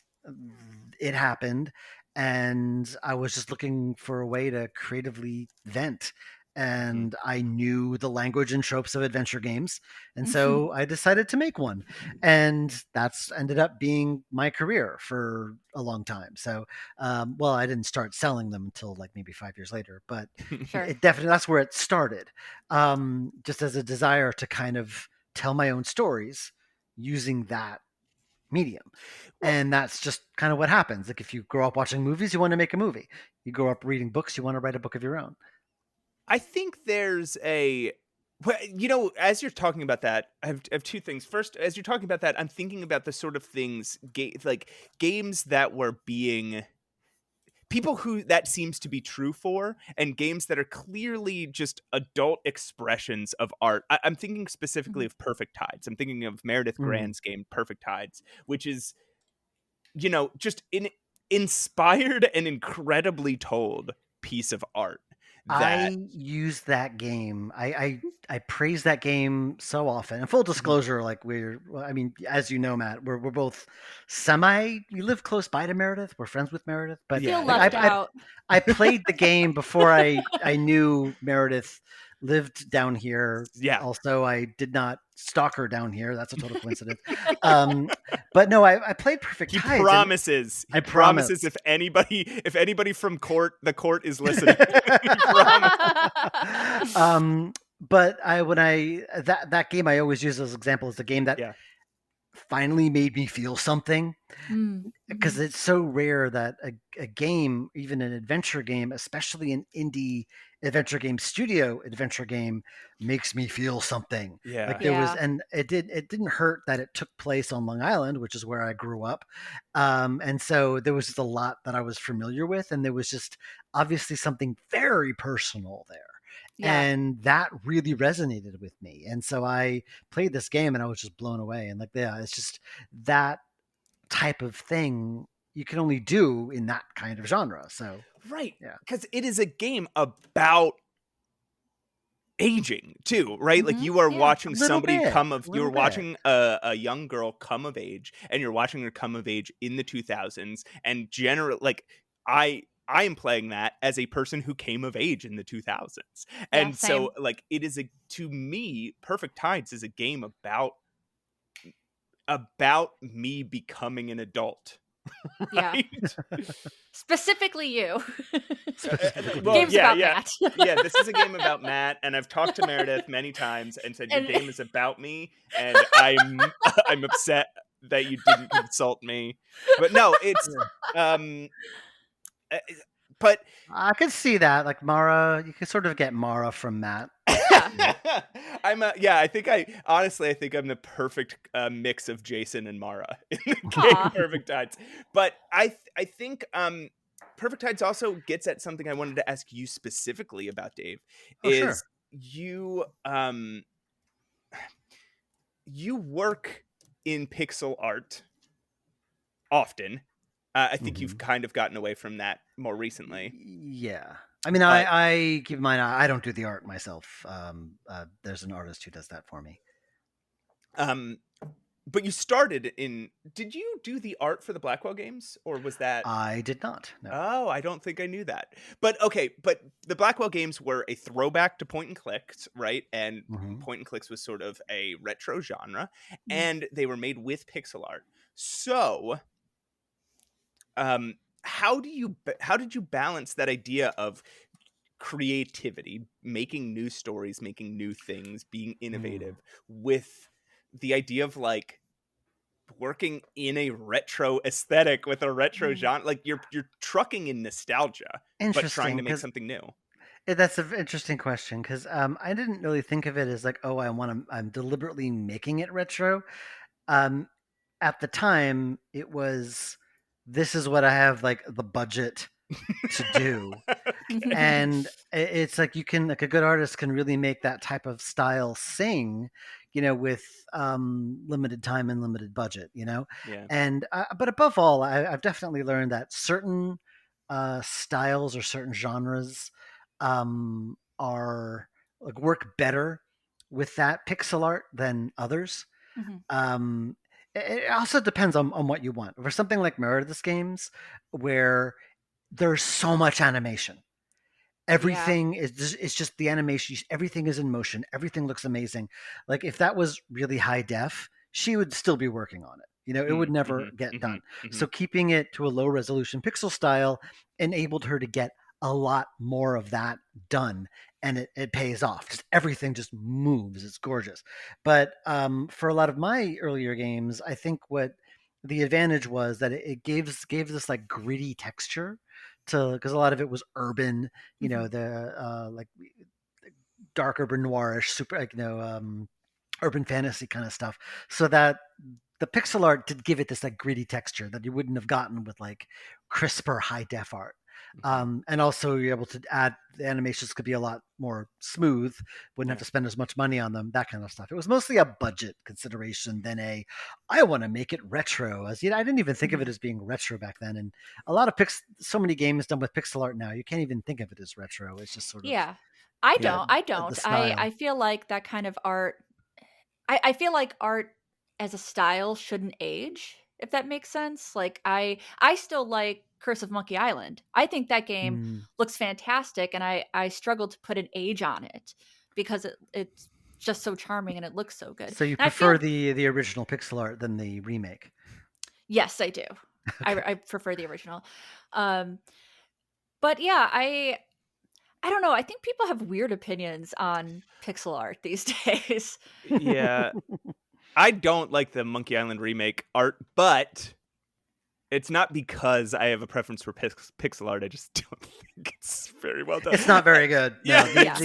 It happened, and I was just looking for a way to creatively vent. And I knew the language and tropes of adventure games. And so I decided to make one. And that's ended up being my career for a long time. So, I didn't start selling them until like maybe 5 years later, but it definitely, that's where it started. Just as a desire to kind of tell my own stories using that medium. And that's just kind of what happens. Like if you grow up watching movies, you want to make a movie. You grow up reading books, you want to write a book of your own. I think there's as you're talking about that, I have two things. First, as you're talking about that, I'm thinking about the sort of things, like games that were being people who that seems to be true for, and games that are clearly just adult expressions of art. I'm thinking specifically of Perfect Tides. I'm thinking of Meredith Grand's game, Perfect Tides, which is, just an inspired and incredibly told piece of art. I use that game. I praise that game so often. And full disclosure, like as you know, Matt, we're both we live close by to Meredith. We're friends with Meredith, but feel left out. I played the game before I knew Meredith lived down here. Yeah. Also, I did not stalk her down here. That's a total coincidence. But no, I played Perfect Tides. He promises. I promise. If anybody from the court is listening. But that game I always use as an example as the game that finally made me feel something, because it's so rare that a game, even an adventure game, especially an indie adventure game, studio adventure game, makes me feel something. It didn't hurt that it took place on Long Island, which is where I grew up, and so there was just a lot that I was familiar with, and there was just obviously something very personal there. And that really resonated with me. And so I played this game and I was just blown away. And it's just that type of thing you can only do in that kind of genre. So because it is a game about aging too, right? Like you are watching somebody you're watching a young girl come of age, and you're watching her come of age in the 2000s. And generally, like I am playing that as a person who came of age in the 2000s. And so like to me, Perfect Tides is a game about me becoming an adult. Right? Specifically you. Games about Matt. This is a game about Matt, and I've talked to Meredith many times and said your game is about me, and I'm upset that you didn't consult me. But no, it's but I could see that, like Mara, you could sort of get Mara from Matt. I think I'm the perfect mix of Jason and Mara in the game Perfect Tides. But I think Perfect Tides also gets at something I wanted to ask you specifically about, Dave. Sure. You work in pixel art often. I think you've kind of gotten away from that more recently. Yeah. I mean, I keep in mind, I don't do the art myself. There's an artist who does that for me. But you started in... Did you do the art for the Blackwell games? Or was that... I did not, no. Oh, I don't think I knew that. But okay, but the Blackwell games were a throwback to point and clicks, right? And point and clicks was sort of a retro genre. And they were made with pixel art. So... how did you balance that idea of creativity, making new stories, making new things, being innovative with the idea of like working in a retro aesthetic with a retro genre? Like you're trucking in nostalgia, but trying to make something new. That's an interesting question because I didn't really think of it as like, oh, I'm deliberately making it retro. At the time, it was, this is what I have like the budget to do. And it's like you can, like a good artist can really make that type of style sing, with limited time and limited budget, and but above all, I've definitely learned that certain styles or certain genres are like work better with that pixel art than others. It also depends on what you want. For something like Meredith's games, where there's so much animation, everything is just the animation. Everything is in motion. Everything looks amazing. Like if that was really high def, she would still be working on it. It would never get done. So keeping it to a low resolution pixel style enabled her to get a lot more of that done, and it pays off. Just everything just moves. It's gorgeous. But for a lot of my earlier games, I think what the advantage was that it gave this like gritty texture to, because a lot of it was urban, the like dark urban noirish, super, like, urban fantasy kind of stuff. So that the pixel art did give it this like gritty texture that you wouldn't have gotten with like crisper high def art. And also you're able to add, the animations could be a lot more smooth, wouldn't have to spend as much money on them, that kind of stuff. It was mostly a budget consideration than I want to make it retro. I didn't even think of it as being retro back then. And a lot of so many games done with pixel art now, you can't even think of it as retro. It's just sort of... Yeah. I don't. I feel like that kind of art, I feel like art as a style shouldn't age, if that makes sense. Like I still like Curse of Monkey Island. I think that game looks fantastic, and I struggle to put an age on it because it's just so charming and it looks so good. So you prefer the original pixel art than the remake? Yes, I do. Okay. I prefer the original. But yeah, I don't know. I think people have weird opinions on pixel art these days. Yeah. I don't like the Monkey Island remake art, but it's not because I have a preference for pixel art. I just don't think it's very well done. It's not very good. Yeah.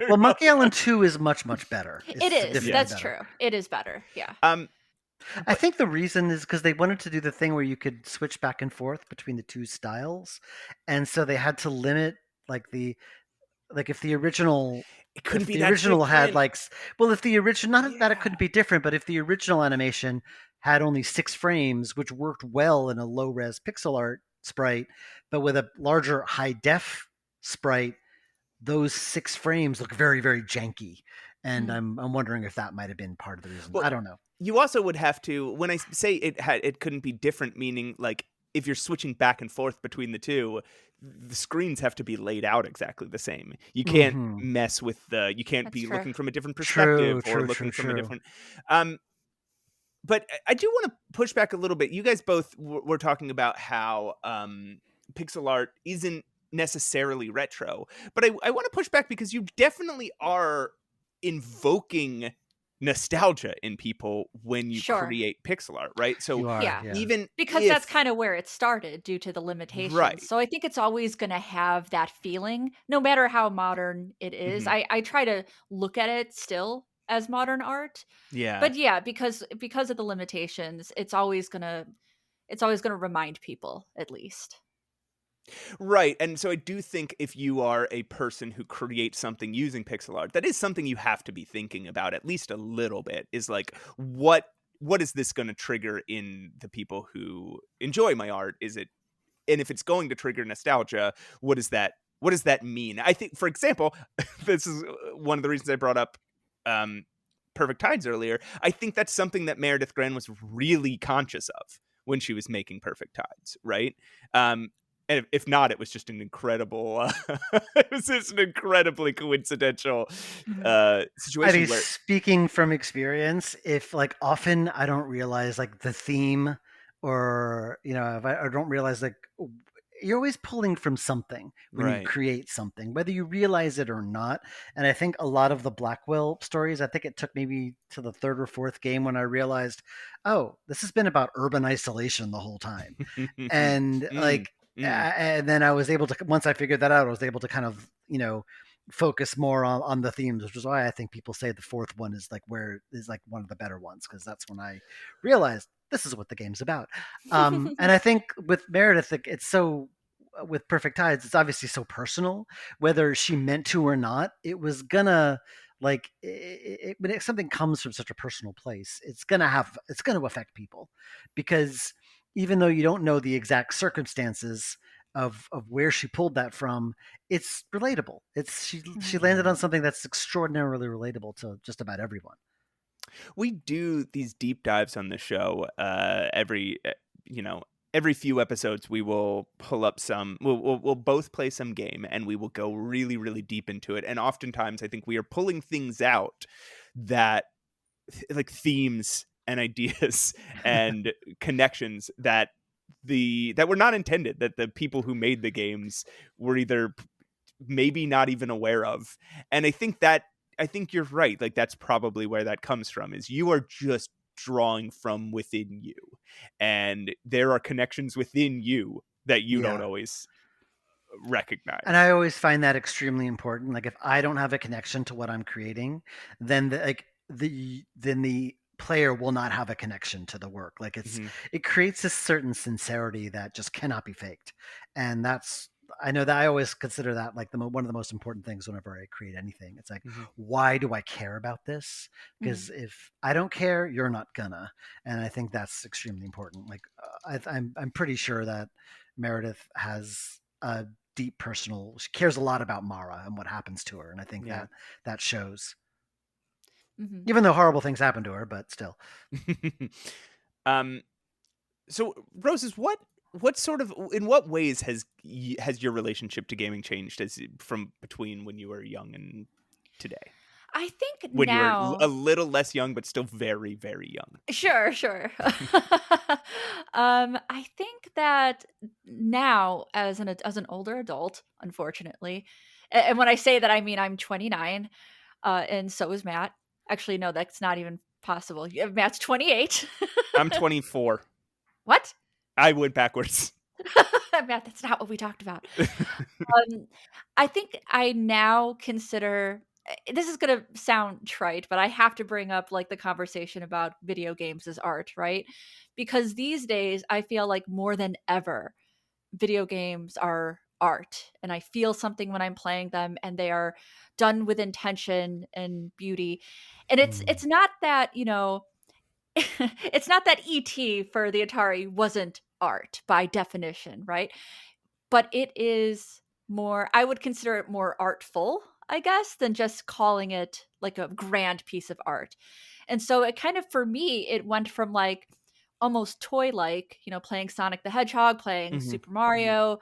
Well, Monkey Island 2 is much, much better. It is. That's true. It is better. Yeah. I think the reason is because they wanted to do the thing where you could switch back and forth between the two styles. And so they had to limit if the original... It couldn't be the that original different. had if the original, not that it couldn't be different, but if the original animation had only 6 frames, which worked well in a low res pixel art sprite, but with a larger high def sprite, those 6 frames look very, very janky. And I'm wondering if that might have been part of the reason. Well, I don't know. You also would have to, when I say it couldn't be different, meaning like if you're switching back and forth between the two, the screens have to be laid out exactly the same. You can't mess with you can't be looking from a different perspective or looking from a different... But I do want to push back a little bit. You guys both were talking about how pixel art isn't necessarily retro, but I want to push back because you definitely are invoking nostalgia in people when you create pixel art, right? So even because that's kind of where it started due to the limitations. Right. So I think it's always going to have that feeling, no matter how modern it is. I try to look at it still as modern art. Yeah. But yeah, because of the limitations, it's always gonna remind people, at least. Right. And so I do think if you are a person who creates something using pixel art, that is something you have to be thinking about at least a little bit, is like, what is this going to trigger in the people who enjoy my art? And if it's going to trigger nostalgia, what does that mean? I think, for example, this is one of the reasons I brought up Perfect Tides earlier. I think that's something that Meredith Gran was really conscious of when she was making Perfect Tides, right? And if not, it was just an incredible, it was just an incredibly coincidental situation. I mean, speaking from experience, if like often I don't realize like the theme, or if I don't realize like you're always pulling from something when you create something, whether you realize it or not. And I think a lot of the Blackwell stories, I think it took maybe to the third or fourth game when I realized, oh, this has been about urban isolation the whole time. And and then I was able to, once I figured that out, I was able to kind of, focus more on the themes, which is why I think people say the fourth one is like one of the better ones, because that's when I realized this is what the game's about. And I think with Meredith, it's so, with Perfect Tides, it's obviously so personal, whether she meant to or not. It was gonna, like, when something comes from such a personal place, it's gonna affect people, because even though you don't know the exact circumstances of where she pulled that from, it's relatable. She landed on something that's extraordinarily relatable to just about everyone. We do these deep dives on the show every few episodes. We will pull up we'll both play some game, and we will go really, really deep into it. And oftentimes I think we are pulling things out that, like, themes and ideas and connections that were not intended, that the people who made the games were either maybe not even aware of. And I think you're right. Like, that's probably where that comes from, is you are just drawing from within you, and there are connections within you that you don't always recognize. And I always find that extremely important. Like, if I don't have a connection to what I'm creating, then the player will not have a connection to the work. Like, it creates this certain sincerity that just cannot be faked. And I know that I always consider that like one of the most important things whenever I create anything. It's like, why do I care about this? Because if I don't care, you're not gonna. And I think that's extremely important. Like, I'm pretty sure that Meredith has a deep personal, she cares a lot about Mara and what happens to her. And I think that shows. Even though horrible things happen to her, but still. So, Roses, in what ways has your relationship to gaming changed from between when you were young and today? I think when now, you were a little less young, but still very, very young. Sure. I think that now, as an older adult, unfortunately, and when I say that, I mean I'm 29, and so is Matt. Actually, no, that's not even possible. Matt's 28. I'm 24. What? I went backwards. Matt, that's not what we talked about. I think I now consider, this is going to sound trite, but I have to bring up like the conversation about video games as art, right? Because these days I feel like more than ever, video games are art, and I feel something when I'm playing them, and they are done with intention and beauty. And it's not that, it's not that ET for the Atari wasn't art by definition, right? But it is more, I would consider it more artful, I guess, than just calling it like a grand piece of art. And so it kind of, for me, it went from like almost toy-like, playing Sonic the Hedgehog, playing Super Mario,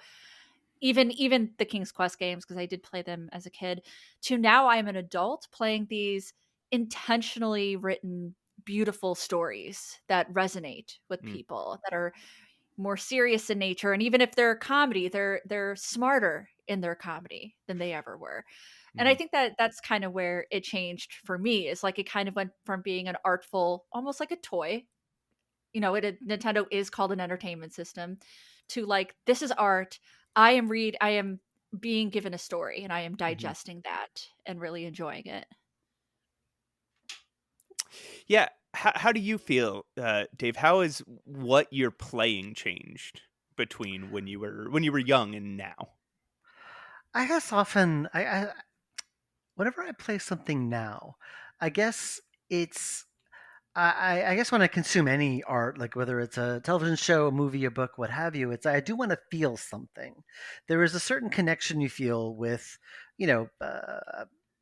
even the King's Quest games, because I did play them as a kid, to now I'm an adult playing these intentionally written, beautiful stories that resonate with people, that are more serious in nature. And even if they're a comedy, they're smarter in their comedy than they ever were. And I think that that's kind of where it changed for me. Is like it kind of went from being an artful, almost like a toy. Nintendo is called an entertainment system, to like, this is art. I am being given a story and I am digesting that and really enjoying it. Yeah. How do you feel, Dave? How is what you're playing changed between when you were young and now? I guess often whenever I play something now, I guess it's I guess when I consume any art, like whether it's a television show, a movie, a book, what have you, it's I do want to feel something. There is a certain connection you feel with, you know,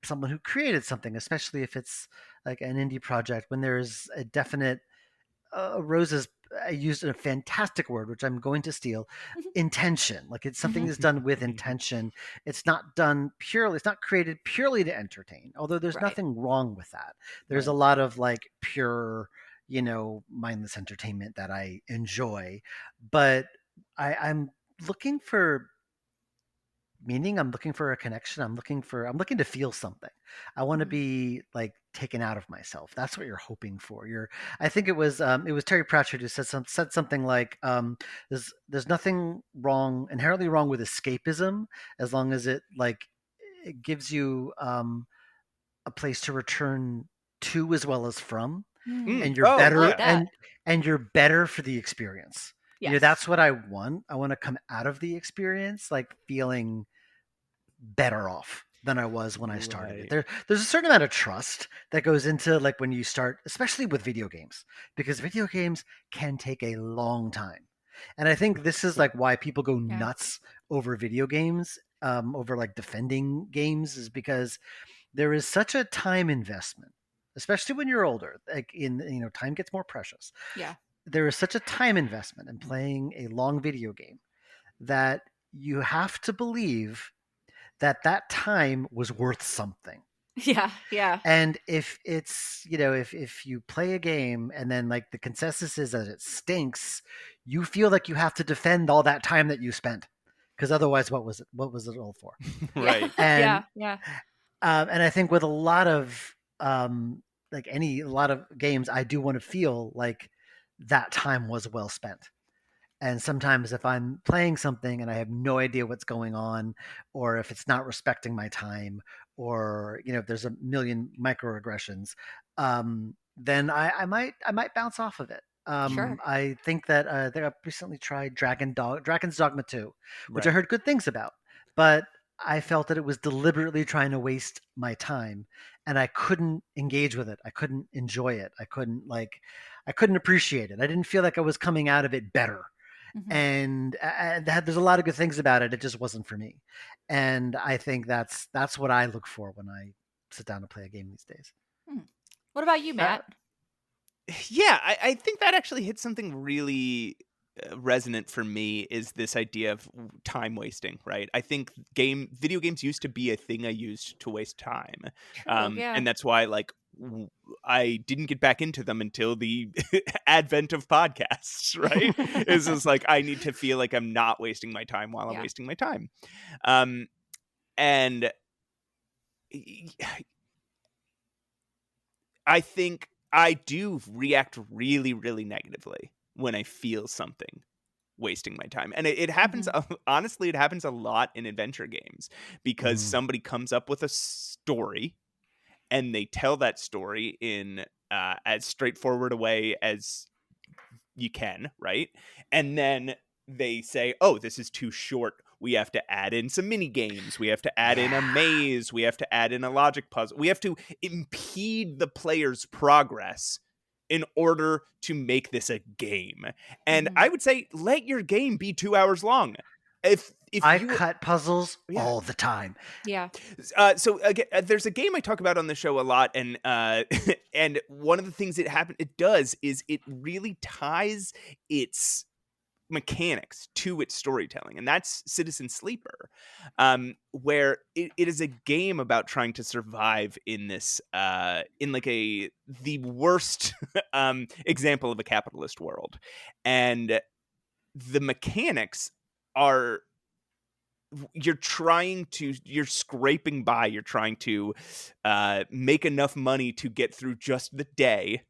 someone who created something, especially if it's like an indie project, when there's a definite Rose's. I used a fantastic word, which I'm going to steal. Intention, like it's something that's done with intention. It's not done purely. It's not created purely to entertain. Although there's nothing wrong with that. There's a lot of like pure, mindless entertainment that I enjoy, but I'm looking for meaning. I'm looking for a connection. I'm looking to feel something. I want to be like taken out of myself. That's what you're hoping for. I think it was Terry Pratchett who said something like there's nothing inherently wrong with escapism, as long as it gives you a place to return to as well as from, and you're better and you're better for the experience. Yes. That's what I want. I want to come out of the experience like feeling better off than I was when I started it. There's a certain amount of trust that goes into like when you start, especially with video games, because video games can take a long time. And I think this is like why people go nuts over video games, over like defending games, is because there is such a time investment, especially when you're older, like time gets more precious. Yeah. There is such a time investment in playing a long video game that you have to believe that time was worth something. Yeah. And if it's, if you play a game and then like the consensus is that it stinks, you feel like you have to defend all that time that you spent, because otherwise what was it all for? Right. And yeah. And I think with a lot of games, I do want to feel like that time was well spent. And sometimes if I'm playing something and I have no idea what's going on, or if it's not respecting my time, or if there's a million microaggressions, then I might bounce off of it. Sure. I think that I recently tried Dragon's Dogma II, which I heard good things about, but I felt that it was deliberately trying to waste my time, and I couldn't engage with it. I couldn't enjoy it. I couldn't appreciate it. I didn't feel like I was coming out of it better. And there's a lot of good things about it. It just wasn't for me. And I think that's what I look for when I sit down to play a game these days. What about you, Matt? I think that actually hits something really resonant for me, is this idea of time wasting, right? I think video games used to be a thing I used to waste time. True, and that's why I didn't get back into them until the advent of podcasts, right? It's just like, I need to feel like I'm not wasting my time while I'm wasting my time. And I think I do react really, really negatively when I feel something wasting my time. And it happens, honestly, it happens a lot in adventure games, because somebody comes up with a story and they tell that story in as straightforward a way as you can, right? And then they say, oh, this is too short. We have to add in some mini games. We have to add in a maze. We have to add in a logic puzzle. We have to impede the player's progress in order to make this a game. And I would say, let your game be 2 hours long. If I cut puzzles all the time. Yeah. So again, there's a game I talk about on the show a lot, and and one of the things it does is it really ties its mechanics to its storytelling, and that's Citizen Sleeper, where it is a game about trying to survive in this in like the worst example of a capitalist world, and the mechanics are you're scraping by, you're trying to make enough money to get through just the day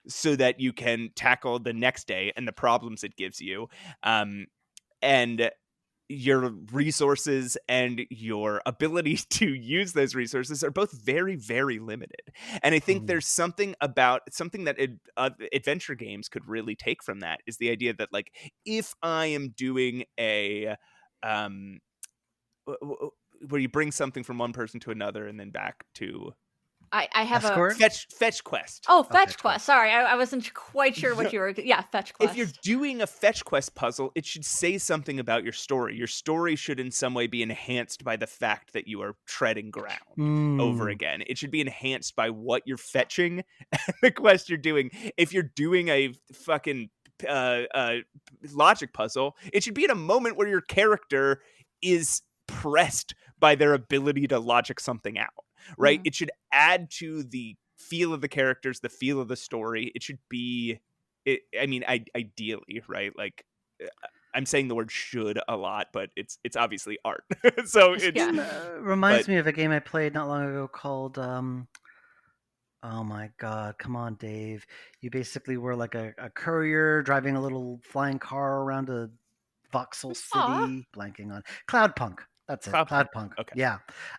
so that you can tackle the next day and the problems it gives you. And your resources and your ability to use those resources are both very, very limited. And I think there's something that adventure games could really take from that, is the idea that, like, if I am doing a where you bring something from one person to another and then back to I have Escort? a fetch quest. Oh, fetch quest. Sorry, I wasn't quite sure what you were. Yeah, fetch quest. If you're doing a fetch quest puzzle, it should say something about your story. Your story should in some way be enhanced by the fact that you are treading ground over again. It should be enhanced by what you're fetching and the quest you're doing. If you're doing a fucking logic puzzle, it should be at a moment where your character is pressed by their ability to logic something out, right? It should add to the feel of the characters, the feel of the story. It should be, ideally, right? Like, I'm saying the word should a lot, but it's obviously art. So it reminds me of a game I played not long ago called oh my God, come on, Dave. You basically were like a courier driving a little flying car around a voxel city, blanking on Cloudpunk. That's it. Cloudpunk. Okay. Yeah.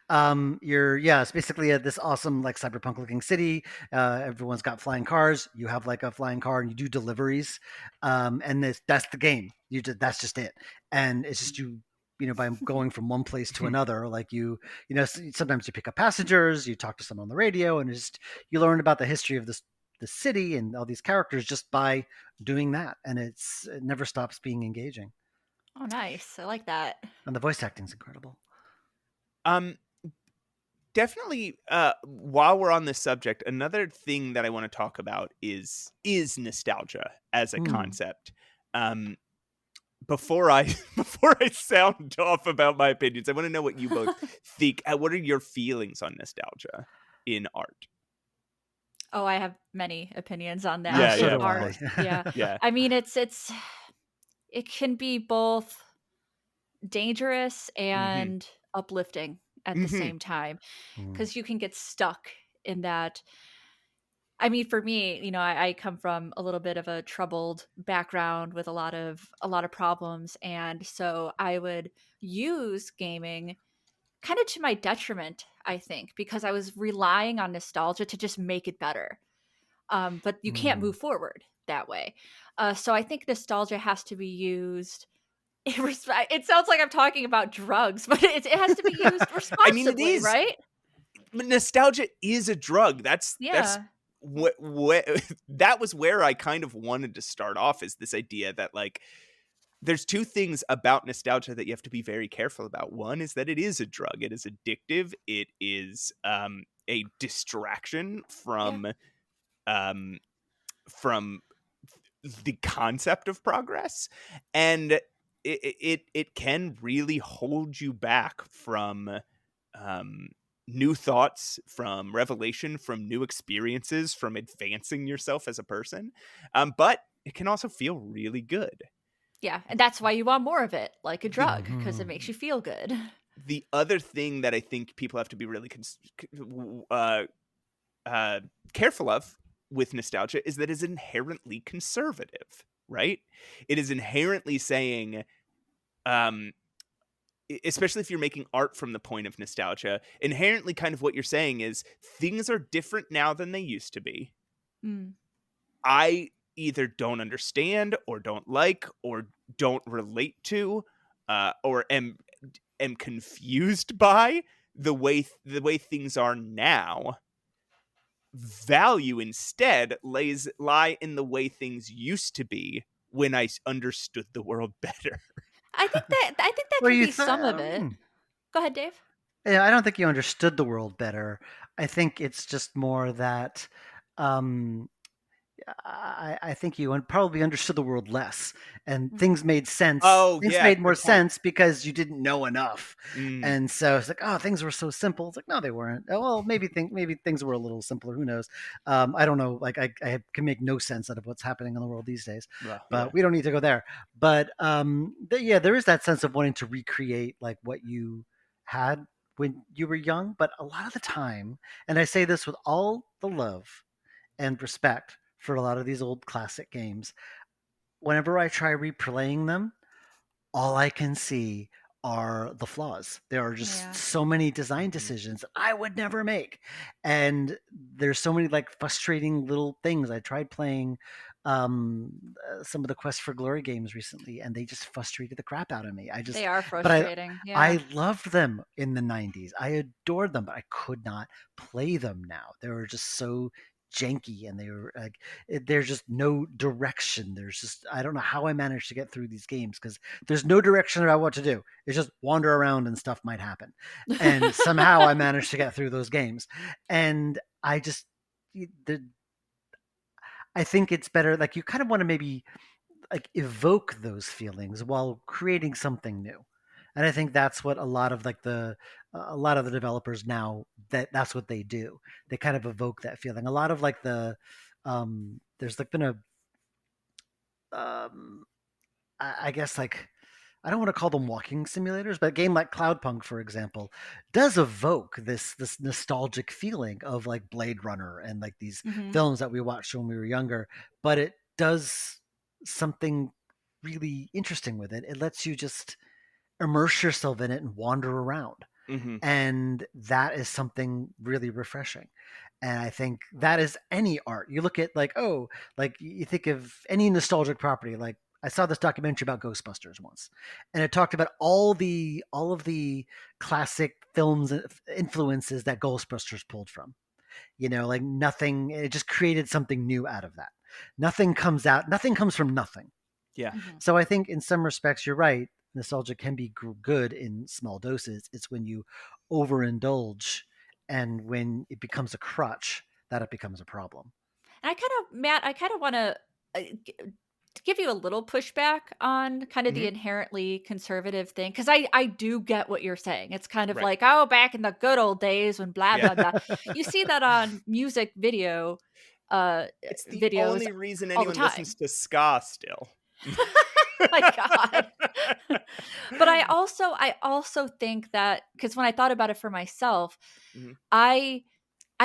It's basically this awesome, like, cyberpunk looking city. Everyone's got flying cars. You have like a flying car and you do deliveries. And that's the game. That's just it. And it's just by going from one place to another, like sometimes you pick up passengers, you talk to someone on the radio, and you learn about the history of the city and all these characters just by doing that. And it never stops being engaging. Oh, nice. I like that. And the voice acting's incredible. Definitely, while we're on this subject, another thing that I want to talk about is nostalgia as a concept. Before I sound off about my opinions, I want to know what you both think. What are your feelings on nostalgia in art? Oh, I have many opinions on that. Yeah. I mean, it can be both dangerous and uplifting at the same time, because you can get stuck in that. I mean, for me, I come from a little bit of a troubled background with a lot of problems, and so I would use gaming kind of to my detriment, I think, because I was relying on nostalgia to just make it better. But you can't move forward that way. So I think nostalgia has to be used. It sounds like I'm talking about drugs, but it has to be used responsibly. I mean, it is, right? Nostalgia is a drug. That's what that was where I kind of wanted to start off, is this idea that, like, there's two things about nostalgia that you have to be very careful about. One is that it is a drug. It is addictive. It is a distraction from the concept of progress, and it can really hold you back from new thoughts, from revelation, from new experiences, from advancing yourself as a person. But it can also feel really good. Yeah, and that's why you want more of it, like a drug, because it makes you feel good. The other thing that I think people have to be really careful of with nostalgia is that it's inherently conservative, right? It is inherently saying, especially if you're making art from the point of nostalgia, inherently kind of what you're saying is things are different now than they used to be. I either don't understand or don't like or don't relate to or am confused by the way things are now. Value instead lie in the way things used to be when I understood the world better. I think that could be some of it. Go ahead, Dave. Yeah, I don't think you understood the world better. I think it's just more that I think you probably understood the world less, and things made sense. Oh, things yeah, made more good point. sense because you didn't know enough, Mm. and so it's like, oh, things were so simple. It's like, no, they weren't. Oh, well, maybe things were a little simpler. Who knows? I don't know. Like I can make no sense out of what's happening in the world these days, Well, but yeah. we don't need to go there. But yeah, there is that sense of wanting to recreate like what you had when you were young. But a lot of the time, and I say this with all the love and respect for a lot of these old classic games, whenever I try replaying them, all I can see are the flaws. There are just so many design decisions I would never make. And there's so many like frustrating little things. I tried playing some of the Quest for Glory games recently, and they just frustrated the crap out of me. They are but frustrating. I loved them in the 90s. I adored them, but I could not play them now. They were just so janky, and they were like, there's just no direction. There's just, I don't know how I managed to get through these games because there's no direction about what to do. It's just wander around and stuff might happen. And somehow I managed to get through those games. And I just, I think it's better, like you kind of want to maybe like evoke those feelings while creating something new. And I think that's what a lot of the developers now, that's what they do. They kind of evoke that feeling. A lot of like there's like been a I guess like, I don't want to call them walking simulators, but a game like Cloudpunk, for example, does evoke this nostalgic feeling of like Blade Runner and like these films that we watched when we were younger. But it does something really interesting with it. It lets you just immerse yourself in it and wander around. And that is something really refreshing. And I think that is any art. You look at like, oh, like you think of any nostalgic property. Like I saw this documentary about Ghostbusters once, and it talked about all of the classic films and influences that Ghostbusters pulled from. You know, like nothing. It just created something new out of that. Nothing comes from nothing. Yeah. So I think in some respects, you're right. Nostalgia can be good in small doses. It's when you overindulge and when it becomes a crutch that it becomes a problem. And Matt, I kind of want to give you a little pushback on kind of the inherently conservative thing, because I do get what you're saying. It's kind of like, oh, back in the good old days when blah blah blah. You see that on music video it's the videos only reason all the anyone time. listens to ska still. My God. But I also think that, because when I thought about it for myself, I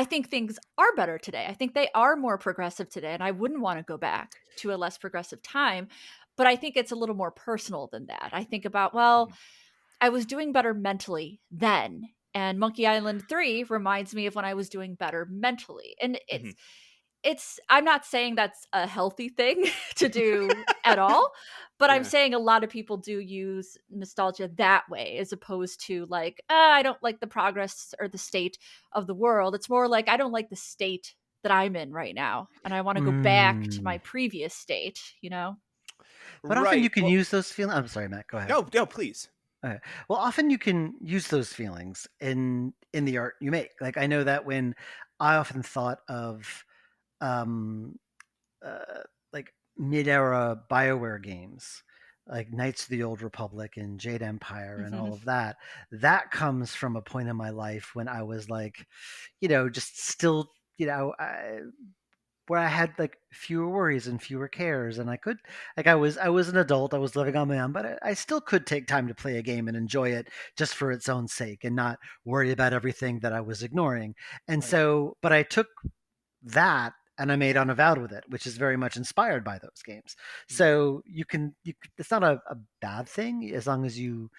think things are better today. I think they are more progressive today, and I wouldn't want to go back to a less progressive time. But I think it's a little more personal than that. I think about, well, I was doing better mentally then, and Monkey Island 3 reminds me of when I was doing better mentally. And it's I'm not saying that's a healthy thing to do at all, but I'm saying a lot of people do use nostalgia that way, as opposed to like, I don't like the progress or the state of the world. It's more like, I don't like the state that I'm in right now, and I want to go back to my previous state, you know? But often you can use those feelings. I'm sorry, Matt, go ahead. No, please. Well, often you can use those feelings in the art you make. Like I know that when I often thought of like mid-era BioWare games, like Knights of the Old Republic and Jade Empire and all of that, that comes from a point in my life when I was like, just still, where I had like fewer worries and fewer cares, and I could, like, I was an adult, I was living on my own, but I still could take time to play a game and enjoy it just for its own sake and not worry about everything that I was ignoring. And so, but I took that and I made Unavowed with it, which is very much inspired by those games. So it's not a bad thing as long as you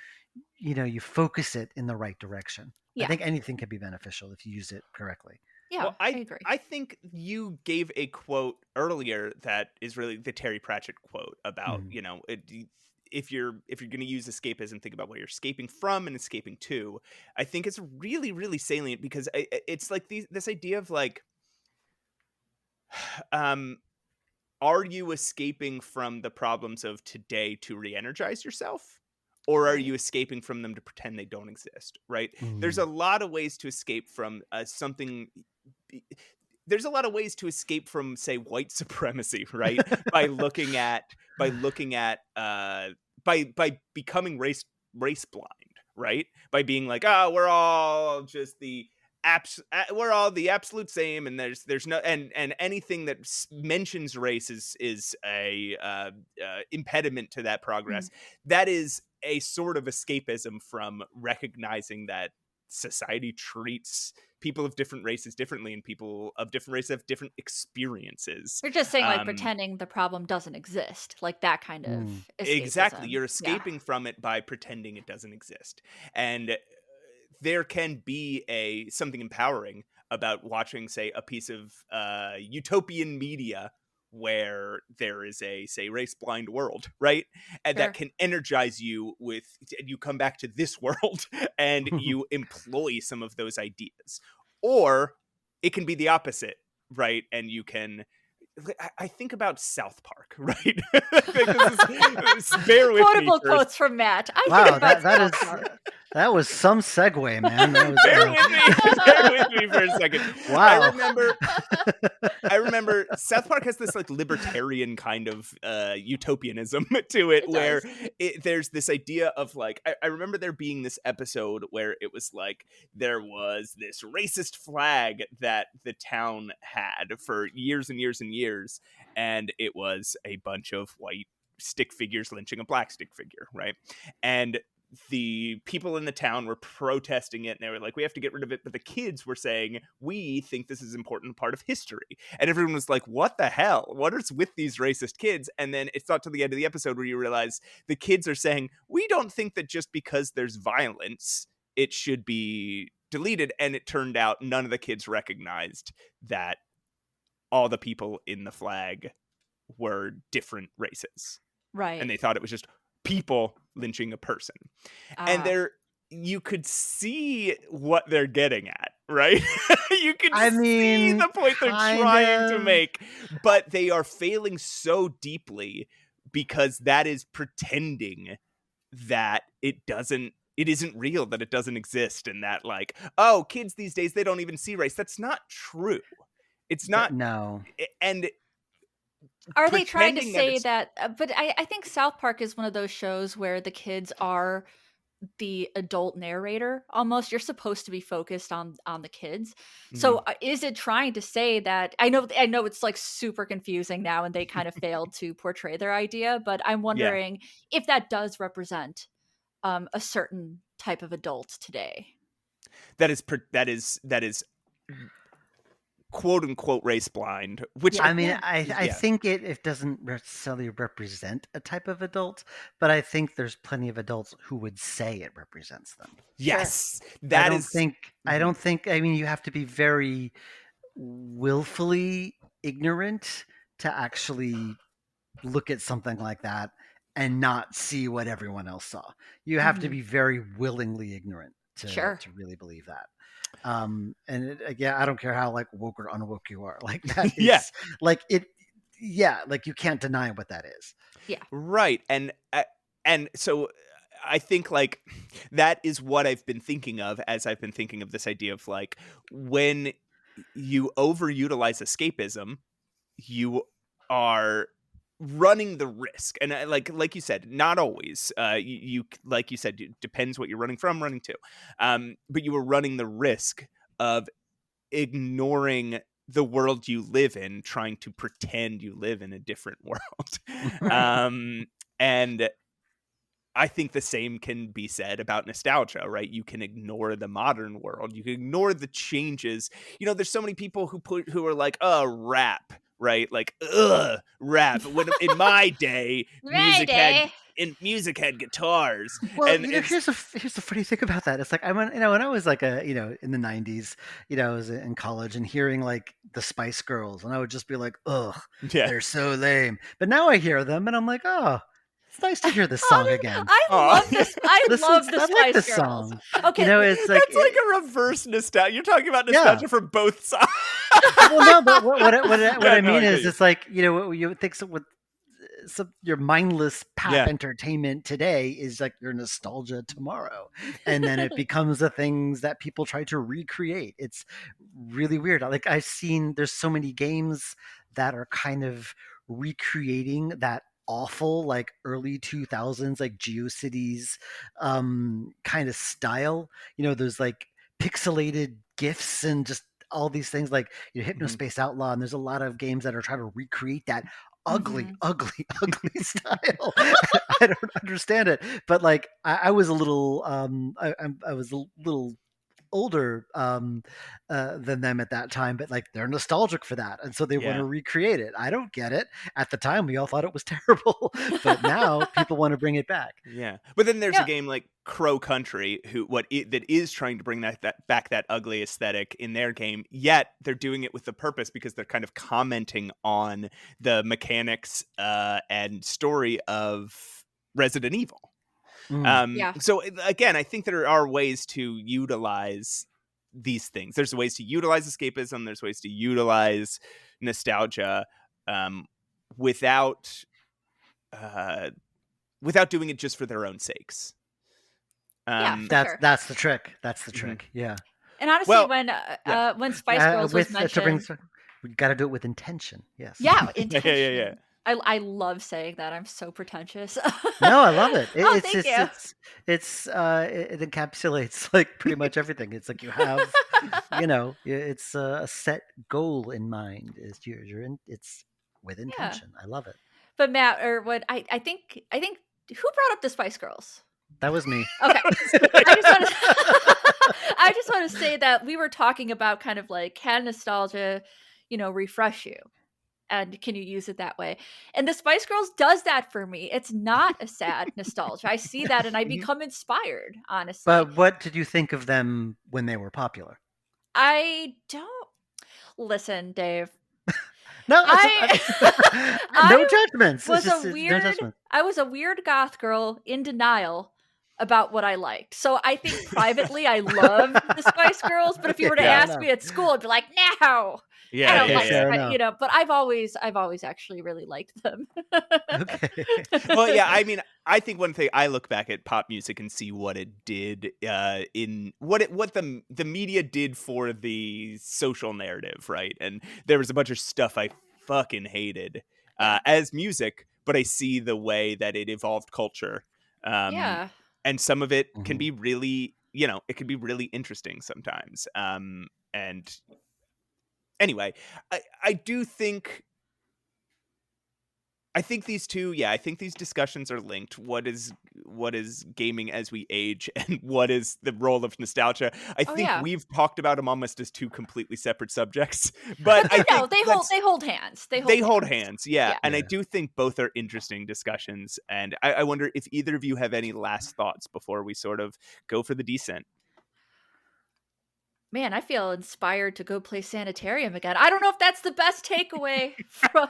focus it in the right direction. I think anything can be beneficial if you use it correctly. Yeah, well, I agree. I think you gave a quote earlier that is really the Terry Pratchett quote about, if you're going to use escapism, think about what you're escaping from and escaping to. I think it's really, really salient because it's like this idea of like, are you escaping from the problems of today to re-energize yourself? Or are you escaping from them to pretend they don't exist, right? There's a lot of ways to escape from something. there's a lot of ways to escape from, say, white supremacy, right? by becoming race blind, right? By being like, oh, we're all just we're all the absolute same, and there's no and anything that mentions race is a impediment to that progress. That is a sort of escapism from recognizing that society treats people of different races differently, and people of different races have different experiences. You're just saying, like, pretending the problem doesn't exist, like that kind of escapism. Exactly. You're escaping from it by pretending it doesn't exist. And there can be something empowering about watching, say, a piece of utopian media where there is a, say, race blind world, right? And that can energize you and you come back to this world and you employ some of those ideas. Or it can be the opposite, right? And you can, I think about South Park, right? Bear with Quotable quotes from Matt. That was some segue, man. Bear with me for a second. Wow. I remember South Park has this like libertarian kind of utopianism to it where there's this idea of like, I remember there being this episode where it was like, there was this racist flag that the town had for years and years and years. And it was a bunch of white stick figures lynching a black stick figure, right? And the people in the town were protesting it, and they were like, we have to get rid of it. But the kids were saying, we think this is an important part of history. And everyone was like, what the hell? What is with these racist kids? And then it's not till the end of the episode where you realize the kids are saying, we don't think that just because there's violence, it should be deleted. And it turned out none of the kids recognized that all the people in the flag were different races. Right. And they thought it was just people lynching a person. And you could see what they're getting at, right? You could see the point they're trying to make, but they are failing so deeply because that is pretending that it isn't real, that it doesn't exist, and that like, oh, kids these days, they don't even see race. That's not true. It's not. No. And are they trying to say that? But I think South Park is one of those shows where the kids are the adult narrator almost. You're supposed to be focused on the kids. So is it trying to say that? I know it's like super confusing now, and they kind of failed to portray their idea, but I'm wondering if that does represent a certain type of adult today. That is quote unquote race blind, which I think it doesn't necessarily represent a type of adult, but I think there's plenty of adults who would say it represents them. Yes. Sure. I don't think you have to be very willfully ignorant to actually look at something like that and not see what everyone else saw. You have to be very willingly ignorant to really believe that. And I don't care how like woke or unwoke you are, like that is like it. Yeah. Like you can't deny what that is. Yeah. Right. And so I think like that is what I've been thinking of as I've been thinking of this idea of like, when you overutilize escapism, you are running the risk. And like you said, not always, you like you said, it depends what you're running from, running to, but you were running the risk of ignoring the world you live in, trying to pretend you live in a different world. And I think the same can be said about nostalgia, right? You can ignore the modern world. You can ignore the changes. There's so many people who are like, oh, rap, right? Like, rap. When in my day, music had guitars. Well, here's the funny thing about that. It's like when I was like in the 90s, I was in college and hearing like the Spice Girls, and I would just be like, ugh, they're so lame. But now I hear them and I'm like, oh, it's nice to hear this song again. I love this. I love the Spice Girls. Song. Okay, it's like that's like a reverse nostalgia. You're talking about nostalgia for both sides. Well, no, but what I mean is, it's like you think so with your mindless pap entertainment today is like your nostalgia tomorrow, and then it becomes the things that people try to recreate. It's really weird. Like I've seen, there's so many games that are kind of recreating that awful like early 2000s like GeoCities kind of style, those like pixelated gifs and just all these things like Hypnospace Outlaw, and there's a lot of games that are trying to recreate that ugly style. I don't understand it, but like I was a little I was a little older than them at that time, but like they're nostalgic for that, and so they want to recreate it. I don't get it. At the time, we all thought it was terrible, but now people want to bring it back. Yeah, but then there's a game like Crow Country, that is trying to bring that back, that ugly aesthetic in their game. Yet they're doing it with the purpose because they're kind of commenting on the mechanics and story of Resident Evil. So again, I think there are ways to utilize these things. There's ways to utilize escapism. There's ways to utilize nostalgia without doing it just for their own sakes. That's the trick. That's the trick. Yeah. And honestly, when Spice Girls was mentioned, we got to do it with intention. Yes. Yeah, intention. Yeah. I love saying that. I'm so pretentious. No, I love it. Thank you. It encapsulates like pretty much everything. It's like you have, it's a set goal in mind. It's with intention. I love it. But Matt, or what I think who brought up the Spice Girls? That was me. Okay. I just want to say that we were talking about kind of like, can nostalgia, refresh you? And can you use it that way? And the Spice Girls does that for me. It's not a sad nostalgia. I see that and I become inspired, honestly. But what did you think of them when they were popular? I don't... Listen, Dave. No, no judgments. I was a weird goth girl in denial about what I liked. So I think privately I loved the Spice Girls, but if you were to ask me at school, I'd be like, no. But I've always actually really liked them. Okay. Well, yeah, I mean, I think one thing, I look back at pop music and see what it did what the media did for the social narrative, right? And there was a bunch of stuff I fucking hated as music, but I see the way that it evolved culture. And some of it can be really, it can be really interesting sometimes. And anyway, I think these two, I think these discussions are linked. What is gaming as we age, and what is the role of nostalgia? I think we've talked about them almost as two completely separate subjects, but I think they hold hands. They hold hands. Yeah. And I do think both are interesting discussions. And I wonder if either of you have any last thoughts before we sort of go for the descent. Man, I feel inspired to go play Sanitarium again. I don't know if that's the best takeaway from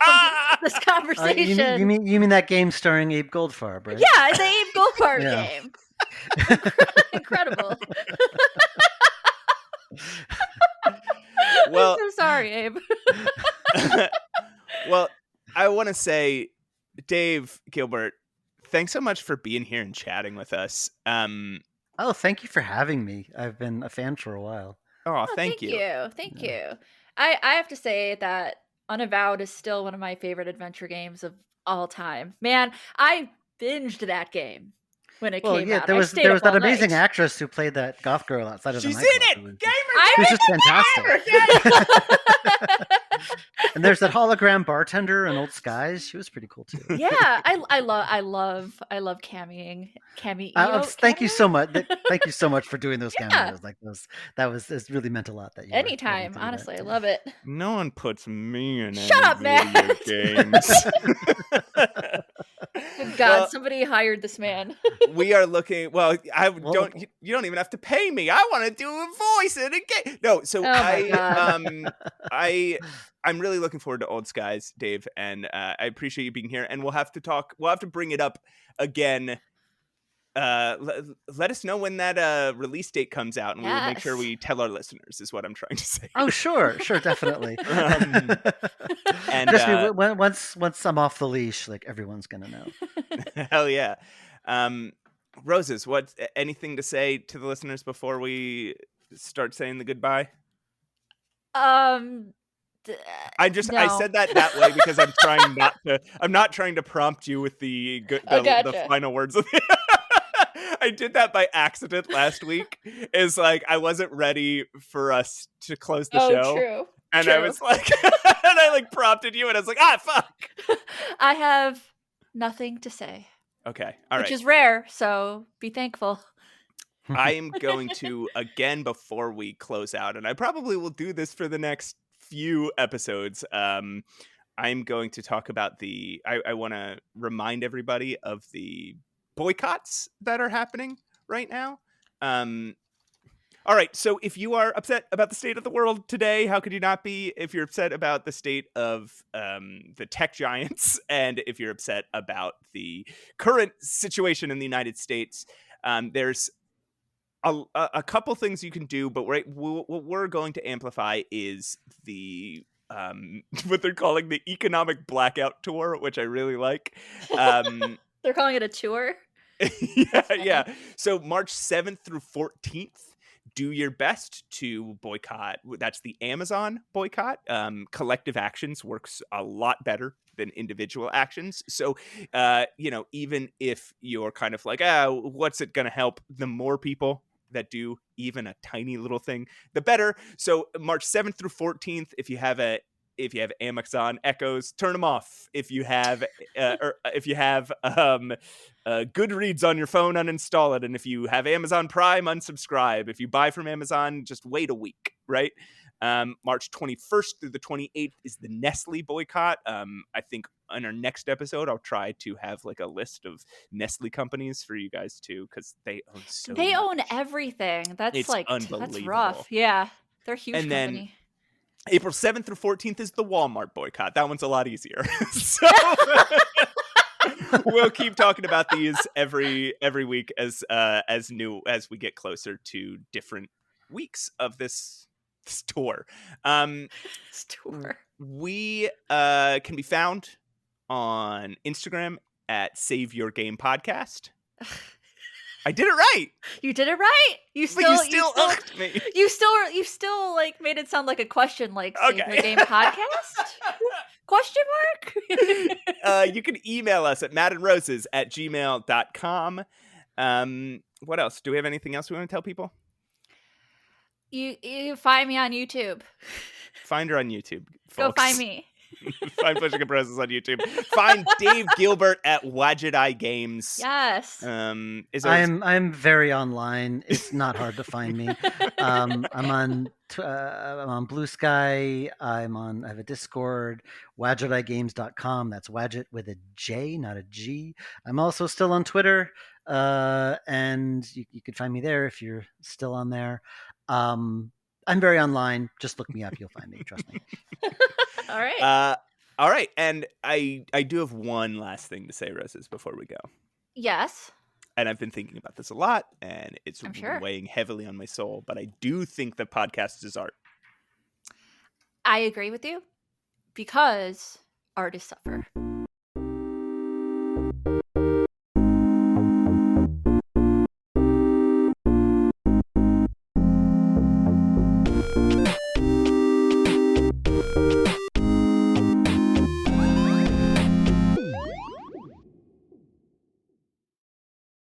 this conversation. You mean that game starring Abe Goldfarb, right? Yeah, the Abe Goldfarb game. Incredible. Well, I'm so sorry, Abe. Well, I want to say, Dave Gilbert, thanks so much for being here and chatting with us. Oh, thank you for having me. I've been a fan for a while. Oh, thank you. Thank you. I have to say that Unavowed is still one of my favorite adventure games of all time. Man, I binged that game when it came out. There was that amazing actress who played that goth girl outside of the nightclub. She's in it! She was just fantastic. And there's that hologram bartender in Old Skies. She was pretty cool too. Yeah, I love cameoing. Thank you so much. Thank you so much for doing those cameos. Like those, it really meant a lot. That you anytime, honestly, I love it. No one puts me in. Shut up, man. Games. God, somebody hired this man. We are looking. Well, you don't even have to pay me. I want to do a voice in a game. No, so I'm really looking forward to Old Skies, Dave, and I appreciate you being here. And we'll have to talk. We'll have to bring it up again let us know when that release date comes out, and we will make sure we tell our listeners, is what I'm trying to say. Oh, sure, definitely. And once I'm off the leash, like, everyone's gonna know. Hell yeah. Roses, anything to say to the listeners before we start saying the goodbye? No. I said that way because I'm not trying to prompt you with the final words of it. I did that by accident last week. Is like, I wasn't ready for us to close the show. True. And true. I was like, and I like prompted you, and I was like, fuck. I have nothing to say. Okay. All right. Which is rare, so be thankful. I am going to, again, before we close out, and I probably will do this for the next few episodes, I'm going to talk about I want to remind everybody of the boycotts that are happening right now. All right, so if you are upset about the state of the world today, how could you not be? If you're upset about the state of the tech giants, and if you're upset about the current situation in the United States, there's a couple things you can do, but what we're going to amplify is the what they're calling the economic blackout tour, which I really like. They're calling it a tour? Yeah. So March 7th through 14th, do your best to boycott. That's the Amazon boycott. Collective actions works a lot better than individual actions. So, even if you're kind of like, what's it going to help? The more people that do even a tiny little thing, the better. So March 7th through 14th, if you have Amazon Echoes, turn them off. If you have Goodreads on your phone, uninstall it. And if you have Amazon Prime, unsubscribe. If you buy from Amazon, just wait a week, right? March 21st through the 28th is the Nestle boycott. I think on our next episode, I'll try to have like a list of Nestle companies for you guys too, because they own They own everything. That's unbelievable. That's rough. Yeah, they're a huge company. Then April 7th through 14th is the Walmart boycott. That one's a lot easier. So we'll keep talking about these every week as we get closer to different weeks of this tour. We can be found on Instagram at Save Your Game Podcast. I did it right. You did it right. You still ucked me. You still like made it sound like a question, like Save Your Game Podcast? Question mark? You can email us at madandroses@gmail.com. What else? Do we have anything else we want to tell people? You find me on YouTube. Find her on YouTube, Go folks. find me. Find Pushing Compressors on YouTube. Find Dave Gilbert at Wadget Eye Games. Yes. I'm very online. It's not hard to find me. I'm on Blue Sky. I have a Discord. WadgetEyeGames.com. That's Wadget with a J, not a G. I'm also still on Twitter, and you can find me there if you're still on there. I'm very online. Just look me up. You'll find me. Trust me. All right. All right. And I do have one last thing to say, Roses, before we go. Yes. And I've been thinking about this a lot, and it's weighing heavily on my soul. But I do think that podcast is art. I agree with you, because artists suffer.